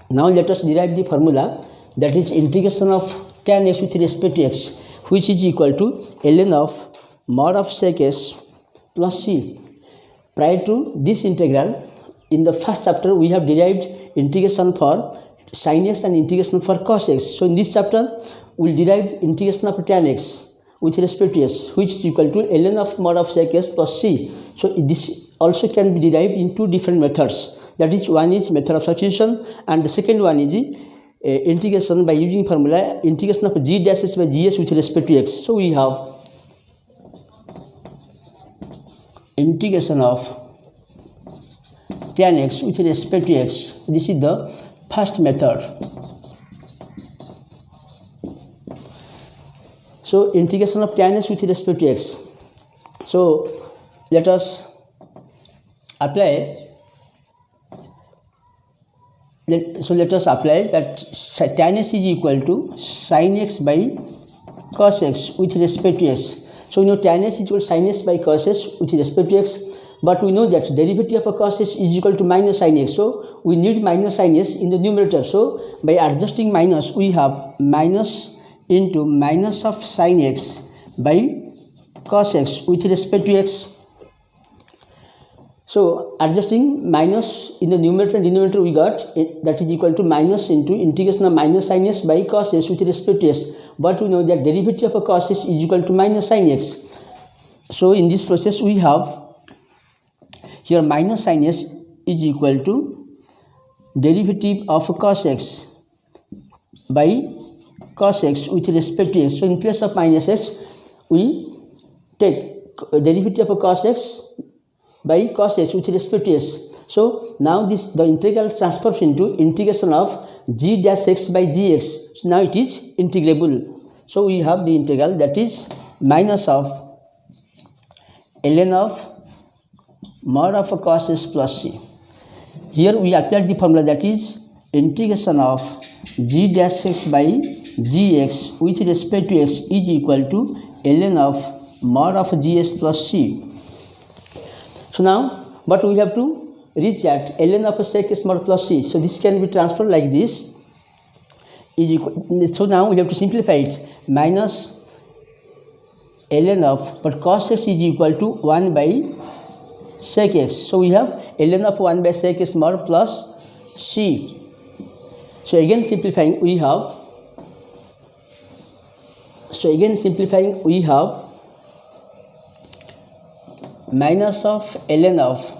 Now let us derive the formula, that is integration of tan x with respect to x, which is equal to ln of mod of sec s plus c. Prior to this integral, in the first chapter we have derived integration for sin x and integration for cos x. So in this chapter we will derive integration of tan x with respect to s, which is equal to ln of mod of sec s plus c. So this also can be derived in two different methods, that is one is method of substitution and the second one is integration by using formula integration of g dash s by gs with respect to x. So we have integration of tan x with respect to x. This is the first method. So integration of tan x with respect to x. So let us apply. Let us apply that tan x is equal to sine x by cos x with respect to x. So we know tan x is equal to sine x by cos x with respect to x, but we know that derivative of cos x is equal to minus sine x. So we need minus sine x in the numerator. So by adjusting minus, we have minus into minus of sine x by cos x with respect to x. So adjusting minus in the numerator and denominator, we got that is equal to minus into integration of minus sine x by cos x with respect to x. But we know that derivative of cos x is equal to minus sine x. So in this process, we have here minus sine x is equal to derivative of cos x by cos x with respect to x. So in place of minus x, we take derivative of cos x by cos x with respect to x. So now the integral transforms into integration of g dash x by gx. So now it is integrable. So we have the integral that is minus of ln of mod of cos x plus c. Here we applied the formula that is integration of g dash x by gx with respect to x is equal to ln of mod of gs plus c. So now, but we have to reach at ln of sec x mod plus c. So this can be transferred like this. Is equal, so now we have to simplify it. Minus ln of, but cos x is equal to 1 by sec x. So we have ln of 1 by sec x mod plus c. So again simplifying, we have. So again simplifying, we have minus of ln of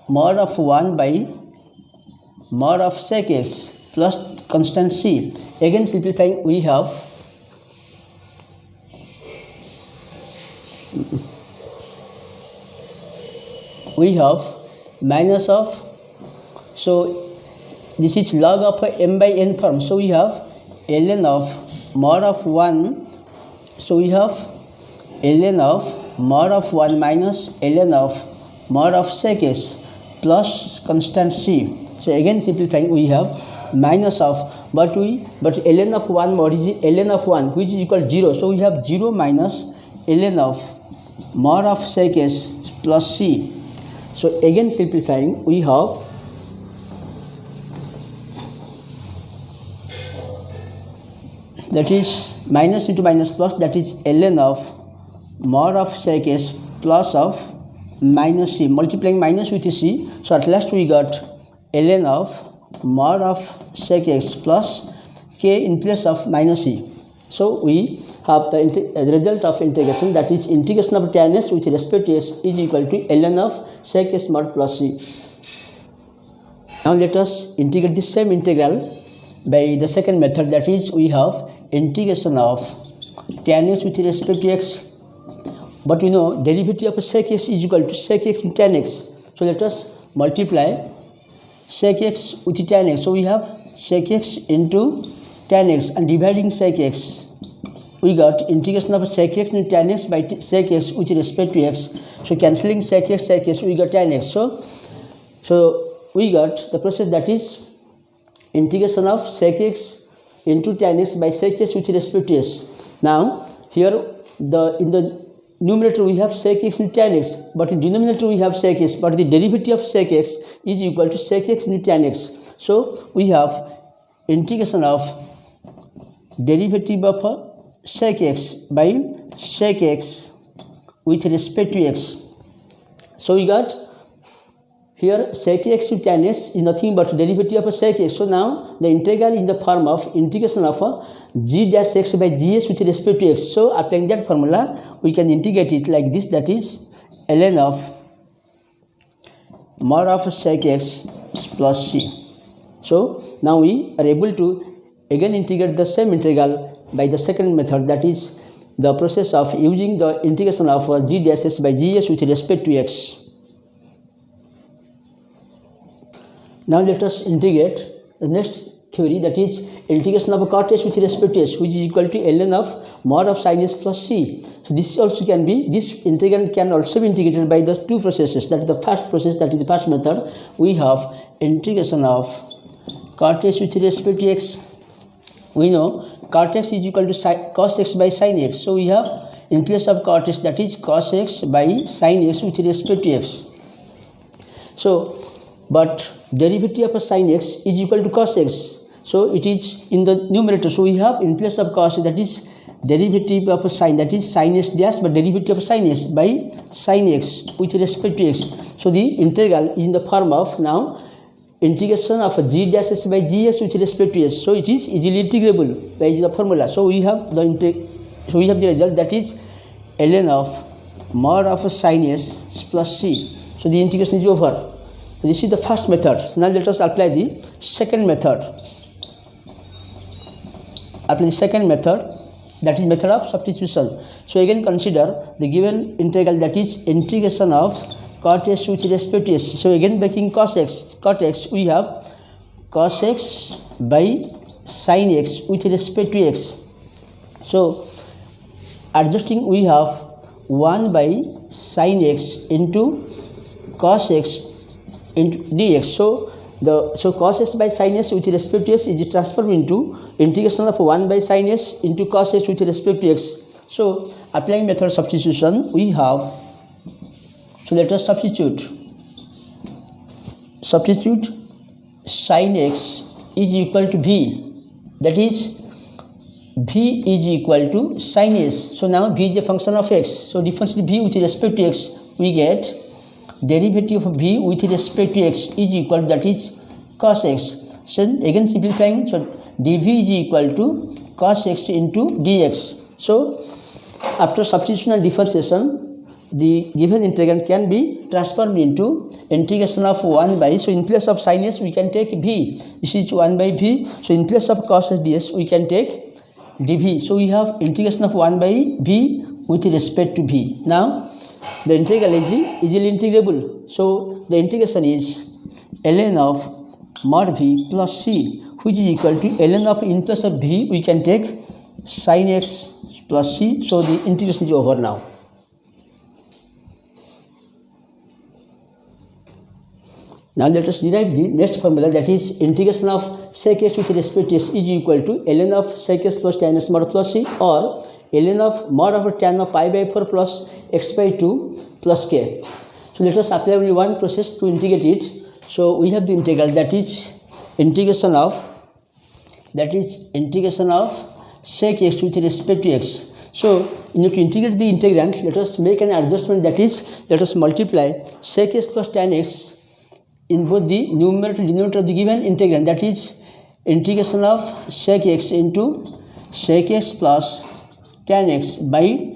mod of 1 by mod of sec x plus constant c. Again simplifying, we have minus of, so this is log of m by n form. So we have ln of mod of 1. So we have ln of mod of 1 minus ln of mod of sec x plus constant c. So again simplifying, we have minus of, but ln of 1 mod is ln of 1 which is equal to 0. So we have 0 minus ln of mod of sec x plus c. So again simplifying, we have that is minus into minus plus, that is ln of mod of sec x plus of minus c, multiplying minus with c. So at last we got ln of mod of sec x plus k in place of minus c. So we have the result of integration, that is integration of tan x with respect to x is equal to ln of sec x mod plus c. Now let us integrate this same integral by the second method, that is we have integration of tan x with respect to x. But we know derivative of sec x is equal to sec x with tan x. So let us multiply sec x with tan x. So we have sec x into tan x, and dividing sec x, we got integration of sec x into tan x by sec x with respect to x. So cancelling sec x, we got tan x. So we got the process, that is integration of sec x into tan x by sec x with respect to x. Now here in the numerator we have sec x into tan x, but in denominator we have sec x, but the derivative of sec x is equal to sec x into tan x. So we have integration of derivative of sec x by sec x with respect to x. So we got here sec x to tan x is nothing but derivative of sec x. So now the integral in the form of integration of g dash x by gs with respect to x. So applying that formula, we can integrate it like this, that is ln of mod of sec x plus c. So now we are able to again integrate the same integral by the second method, that is the process of using the integration of g dash x by gs with respect to x. Now let us integrate the next theory, that is integration of a cot s with respect to s, which is equal to ln of mod of sin s plus c. So this also can be, this integrand can also be integrated by the two processes. That is the first process, that is the first method. We have integration of cot s with respect to x. We know cot x is equal to cos x by sin x. So we have in place of cot x, that is cos x by sin x with respect to x. So but derivative of sin x is equal to cos x. So it is in the numerator. So we have in place of cos, that is derivative of a sine, that is sin s dash, but derivative of sin s by sin x with respect to x. So the integral is in the form of now integration of g dash s by gx with respect to s. So it is easily integrable by the formula. So we have the result, that is ln of mod of sin s plus c. So the integration is over. This is the first method. So now let us apply the second method. Apply the second method, that is method of substitution. So again consider the given integral, that is integration of cot s with respect to s. So again breaking cot x, we have cos x by sin x with respect to x. So adjusting, we have 1 by sin x into cos x into dx. So cos s by sin s with respect to s is transformed into integration of 1 by sin s into cos s with respect to x. So applying method substitution, we have, so let us substitute sin x is equal to v, that is v is equal to sin s. So now v is a function of x, so differentiate v with respect to x, we get derivative of v with respect to x is equal to, that is cos x. So again simplifying, so dv is equal to cos x into dx. So after substitution and differentiation, the given integrand can be transformed into integration of 1 by, so in place of sin s we can take v, this is 1 by v. So in place of cos s ds we can take dv. So we have integration of 1 by v with respect to v. Now the integral is easily integrable. So the integration is ln of mod v plus c, which is equal to ln of, in place of v we can take sin x plus c. So the integration is over now. Now let us derive the next formula, that is integration of sec x with respect to s is equal to ln of sec x plus tan s mod plus c, or ln of mod of tan of pi by 4 plus x by 2 plus k. So let us apply only one process to integrate it. So we have the integral, that is integration of sec x with respect to x. So in order to integrate the integrand, let us make an adjustment, that is let us multiply sec x plus tan x in both the numerator and denominator of the given integrand, that is integration of sec x into sec x plus tan x by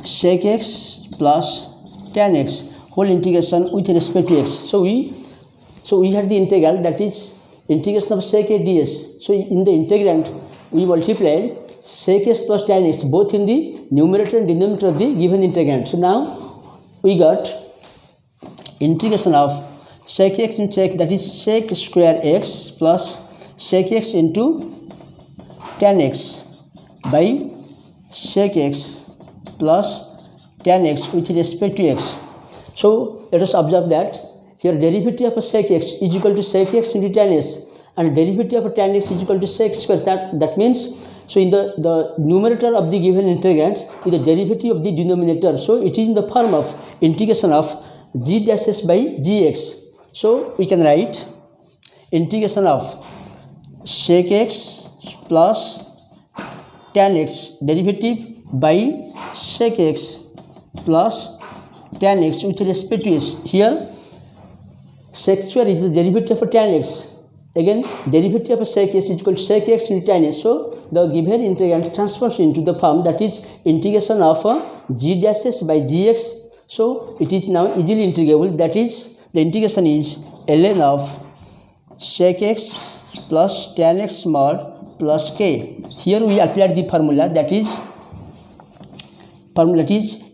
sec x plus tan x whole integration with respect to x. So we had the integral, that is integration of sec a ds. So in the integrand we multiplied sec x plus tan x both in the numerator and denominator of the given integrand. So now we got integration of sec x into sec, that is sec square x plus sec x into tan x by sec x plus tan x with respect to x. So let us observe that here derivative of sec x is equal to sec x into tan x, and derivative of tan x is equal to sec square. That means, so in the numerator of the given integrand is the derivative of the denominator. So it is in the form of integration of g dash s by gx. So we can write integration of sec x plus tan x derivative by sec x plus tan x with respect to s. Here sec square is the derivative of tan x. Again derivative of sec x is equal to sec x into tan x. So the given integrand transfers into the form, that is integration of g dash s by gx. So it is now easily integrable, that is the integration is ln of sec x plus tan x mod plus k. Here we applied the formula, that is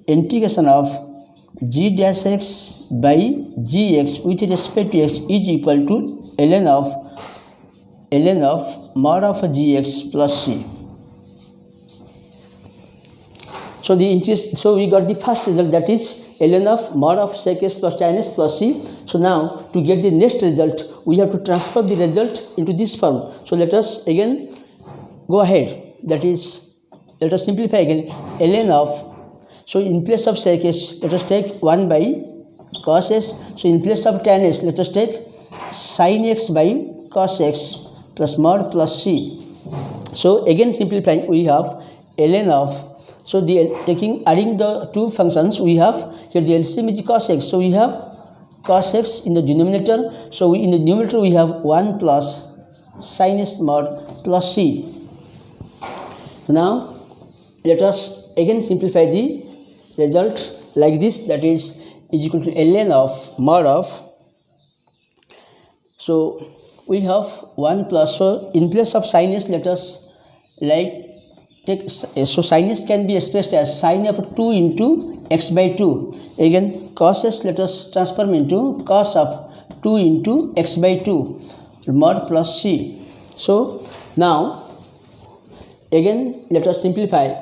integration of g dash x by gx with respect to x is equal to ln of mod of gx plus c. So we got the first result, that is ln of mod of sec s plus tan s plus c. So now to get the next result, we have to transfer the result into this form. So let us again go ahead. That is, let us simplify again. Ln of, so in place of sec s, let us take 1 by cos s. So in place of tan s, let us take sin x by cos x plus mod plus c. So again simplifying, we have ln of, so adding the two functions, we have here the LCM is cos x. So we have cos x in the denominator. So in the numerator we have 1 plus sin s mod plus c. Now let us again simplify the result like this, that is equal to ln of mod of, so we have 1 plus, so in place of sin s, let us take, so sin s can be expressed as sine of 2 into x by 2. Again cos s, let us transform into cos of 2 into x by 2 mod plus c. So now again let us simplify.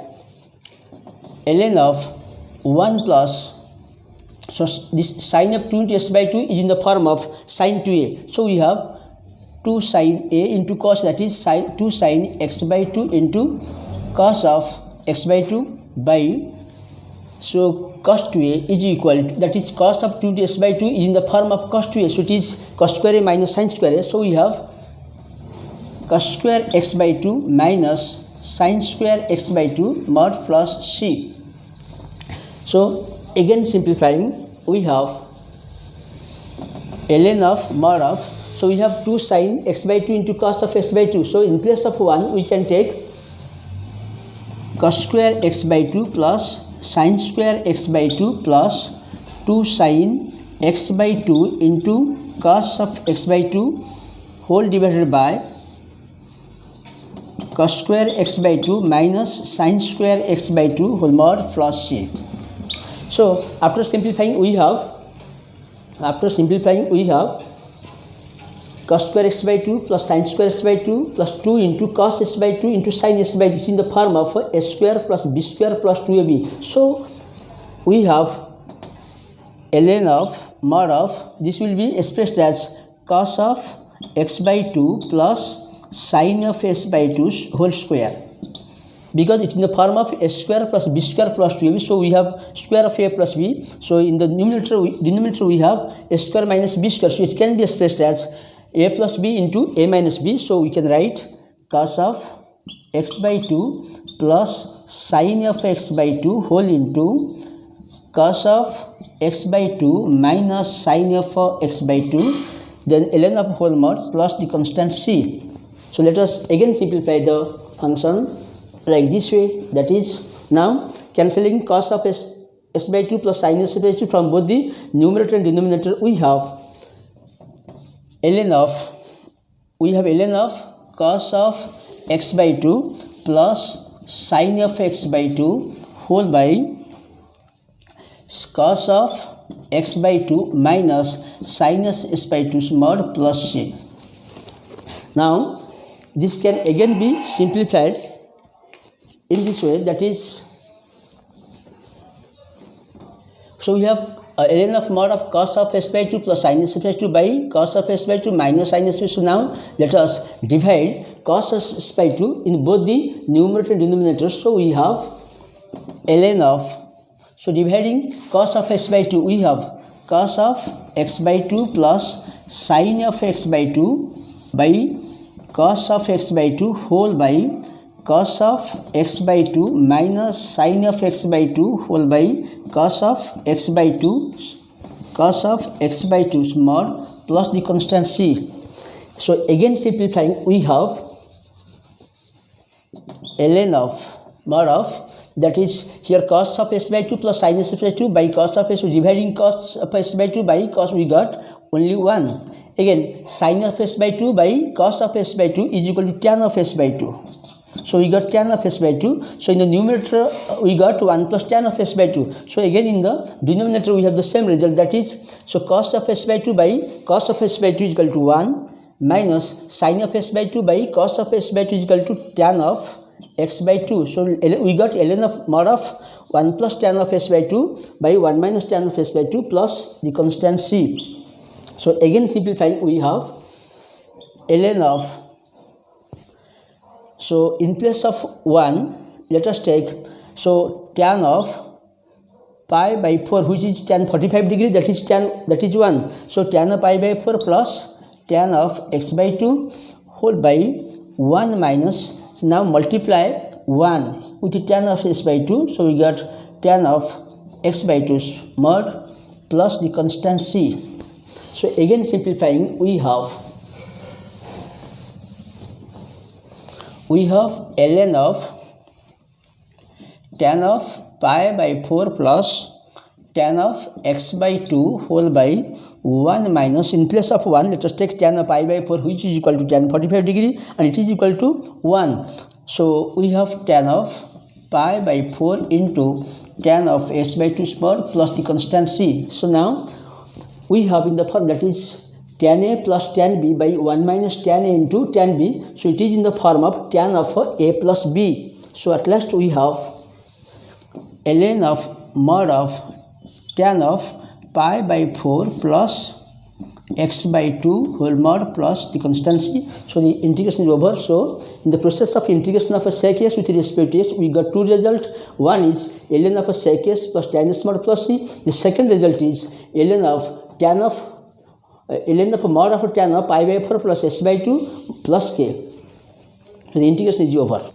Ln of 1 plus, so this sine of 2 into x by 2 is in the form of sine 2a. So we have 2 sine a into cos, that is 2 sine x by 2 into cos of x by 2 by, so cos 2a is equal to, that is cos of 2 into x by 2 is in the form of cos 2a. So it is cos square a minus sin square a. So we have cos square x by 2 minus sin square x by 2 mod plus c. So again simplifying, we have ln of mod of, so we have 2 sin x by 2 into cos of x by 2. So in place of 1 we can take cos square x by 2 plus sin square x by 2 plus 2 sin x by 2 into cos of x by 2 whole divided by cos square x by 2 minus sin square x by 2 whole mod plus c. So after simplifying we have cos square x by 2 plus sin square x by 2 plus 2 into cos s by 2 into sin s by 2 in the form of s square plus b square plus 2ab. So we have ln of mod of, this will be expressed as cos of x by 2 plus sin of s by 2 whole square, because it's in the form of s square plus b square plus 2ab. So we have square of a plus b. So in the denominator we have s square minus b square. So it can be expressed as a plus b into a minus b. So we can write cos of x by 2 plus sin of x by 2 whole into cos of x by 2 minus sin of x by 2, then ln of whole mod plus the constant c. So let us again simplify the function like this way, that is now cancelling cos of s by 2 plus sin s by 2 from both the numerator and denominator, we have ln of cos of x by 2 plus sin of x by 2 whole by cos of x by 2 minus sin s by 2 mod plus c. Now this can again be simplified in this way, that is, so we have ln of mod of cos of s by 2 plus sin s by 2 by cos of s by 2 minus sin s by 2. So now let us divide cos of s by 2 in both the numerator and denominator. So we have ln of, so dividing cos of s by 2, we have cos of x by 2 plus sin of x by 2 by cos of x by 2 whole by cos of x by 2 minus sin of x by 2 whole by cos of x by 2 mod plus the constant c. So again simplifying, we have ln of mod of, that is here cos of s by 2 plus sin s by 2 by cos of s, dividing cos of s by 2 by cos, we got only 1. Again sin of s by 2 by cos of s by 2 is equal to tan of s by 2. So we got tan of s by 2. So in the numerator we got 1 plus tan of s by 2. So again in the denominator we have the same result, that is, so cos of s by 2 by cos of s by 2 is equal to 1 minus sine of s by 2 by cos of s by 2 is equal to tan of x by 2. So we got ln of mod of 1 plus tan of s by 2 by 1 minus tan of s by 2 plus the constant c. So again simplifying, we have ln of, so in place of 1 let us take, so tan of pi by 4 which is tan 45 degree, that is 1. So tan of pi by 4 plus tan of x by 2 whole by 1 minus, so now multiply 1 with the tan of s by 2. So we got tan of x by 2 mod plus the constant c. So again simplifying, we have ln of tan of pi by 4 plus tan of x by 2 whole by 1 minus, in place of 1 let us take tan of pi by 4 which is equal to tan 45 degree and it is equal to 1. So we have tan of pi by 4 into tan of s by 2 small plus the constant c. So now we have in the form, that is tan a plus tan b by 1 minus tan a into tan b. So it is in the form of tan of a plus b. So at last we have ln of mod of tan of pi by 4 plus x by 2 whole mod plus the constant c. So the integration is over. So in the process of integration of a sec s with respect to s, we got two results. One is ln of a sec s plus tan s mod plus c. The second result is ln of tan of ln of mod of tan of pi by 4 plus s by 2 plus k. So the integration is over.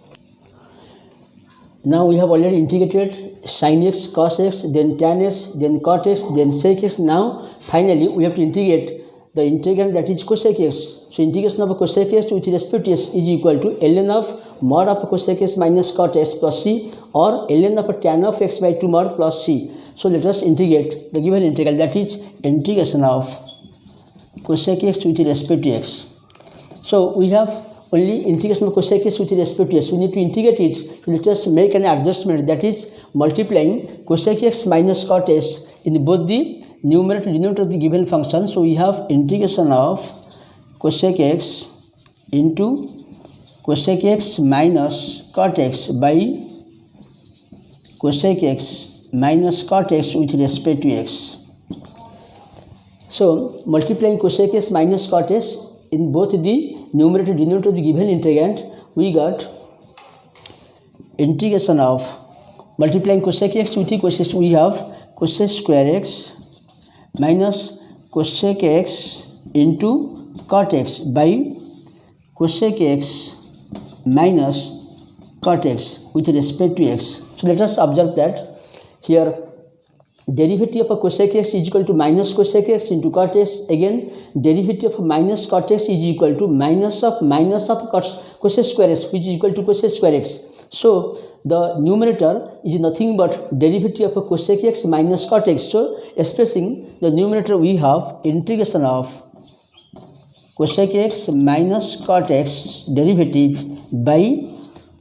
Now we have already integrated sin x, cos x, then tan x, then cot x, then sec x. Now finally we have to integrate the integrand, that is cosec x. So integration of cosec x with respect to s is equal to ln of mod of cosec x minus cot x plus c, or ln of tan of x by 2 mod plus c. So let us integrate the given integral, that is integration of cosec x with respect to x. So we have only integration of cosec x with respect to s. We need to integrate it. So let us make an adjustment, that is multiplying cosec x minus cot s in both the numerator and denominator of the given function. So we have integration of cosec x into cosec x minus cot x by cosec x minus cot x with respect to x. So multiplying cosec s minus cot s in both the numerator and denominator of the given integrand, we got integration of multiplying cosec x with the cosec, we have cosec square x minus cosec x into cot x by cosec x minus cot x with respect to x. So let us observe that here derivative of a cosec x is equal to minus cosec x into cot x. Again derivative of minus cot x is equal to minus of cosec square x, which is equal to cosec square x. So the numerator is nothing but derivative of a cosec x minus cot x. So expressing the numerator, we have integration of cosec x minus cot x derivative by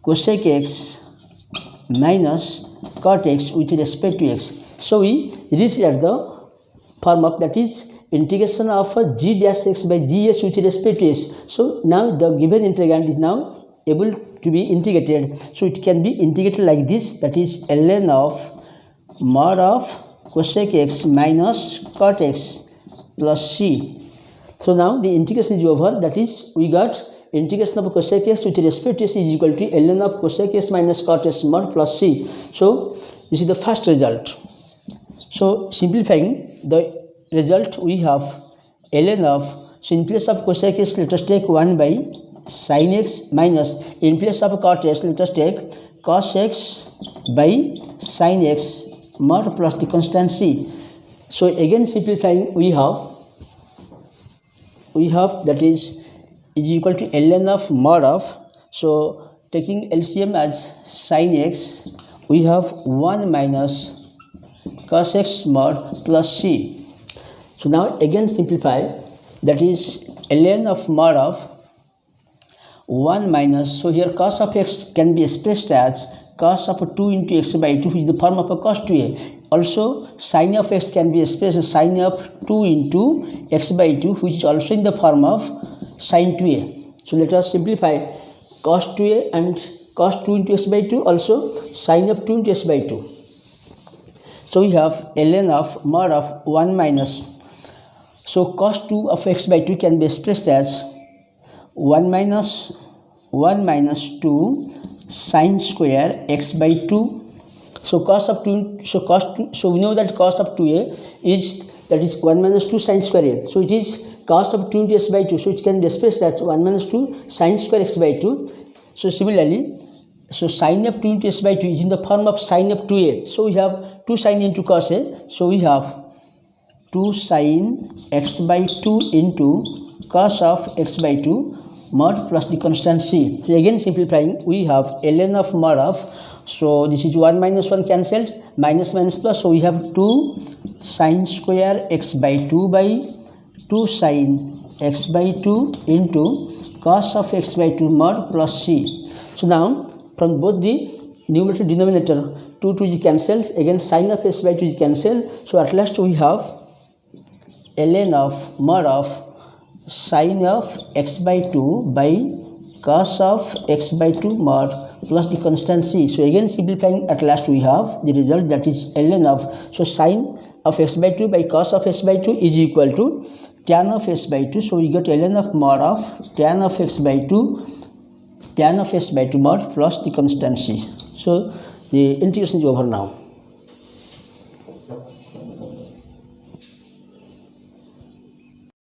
cosec x minus cot x with respect to x. So we reach at the form of, that is integration of g dash x by gs with respect to s. So now the given integrand is now able to be integrated. So it can be integrated like this, that is ln of mod of cosec x minus cot x plus c. So now the integration is over, that is we got integration of cosec x with respect to s is equal to ln of cosec x minus cot x mod plus c. So this is the first result. So simplifying the result, we have ln of, so in place of cosec x let us take 1 by sin x minus, in place of cot x let us take cos x by sin x mod plus the constant c. So again simplifying, we have that is equal to ln of mod of, so taking LCM as sin x, we have 1 minus cos x mod plus c. So now again simplify, that is ln of mod of 1 minus, so here cos of x can be expressed as cos of 2 into x by 2, which is the form of a cos 2a. Also, sine of x can be expressed as sine of 2 into x by 2, which is also in the form of sine 2a. So let us simplify cos 2a and cos 2 into x by 2, also sine of 2 into x by 2. So we have ln of mod of 1 minus, so cos 2 of x by 2 can be expressed as 1 minus 2 sine square x by 2. So cos of 2, so we know that cos of 2a is, that is 1 minus 2 sine square a. So it is cos of 2 into x by 2, so it can be expressed as 1 minus 2 sine square x by 2. So similarly, so sine of 2 into x by 2 is in the form of sine of 2a. So we have 2 sine into cos a. So we have 2 sine x by 2 into cos of x by 2 mod plus the constant c. So again simplifying, we have ln of mod of, so this is 1 minus 1 cancelled, minus minus plus, so we have 2 sine square x by 2 by 2 sine x by 2 into cos of x by 2 mod plus c. So now from both the numerator and denominator, 2 is cancelled, again sine of x by 2 is cancelled, so at last we have ln of mod of sine of x by 2 by cos of x by 2 mod plus the constant c. So again simplifying, at last we have the result, that is ln of, so sine of x by 2 by cos of x by 2 is equal to tan of x by 2. So we got ln of mod of tan of x by 2 mod plus the constant c. So the integration is over now.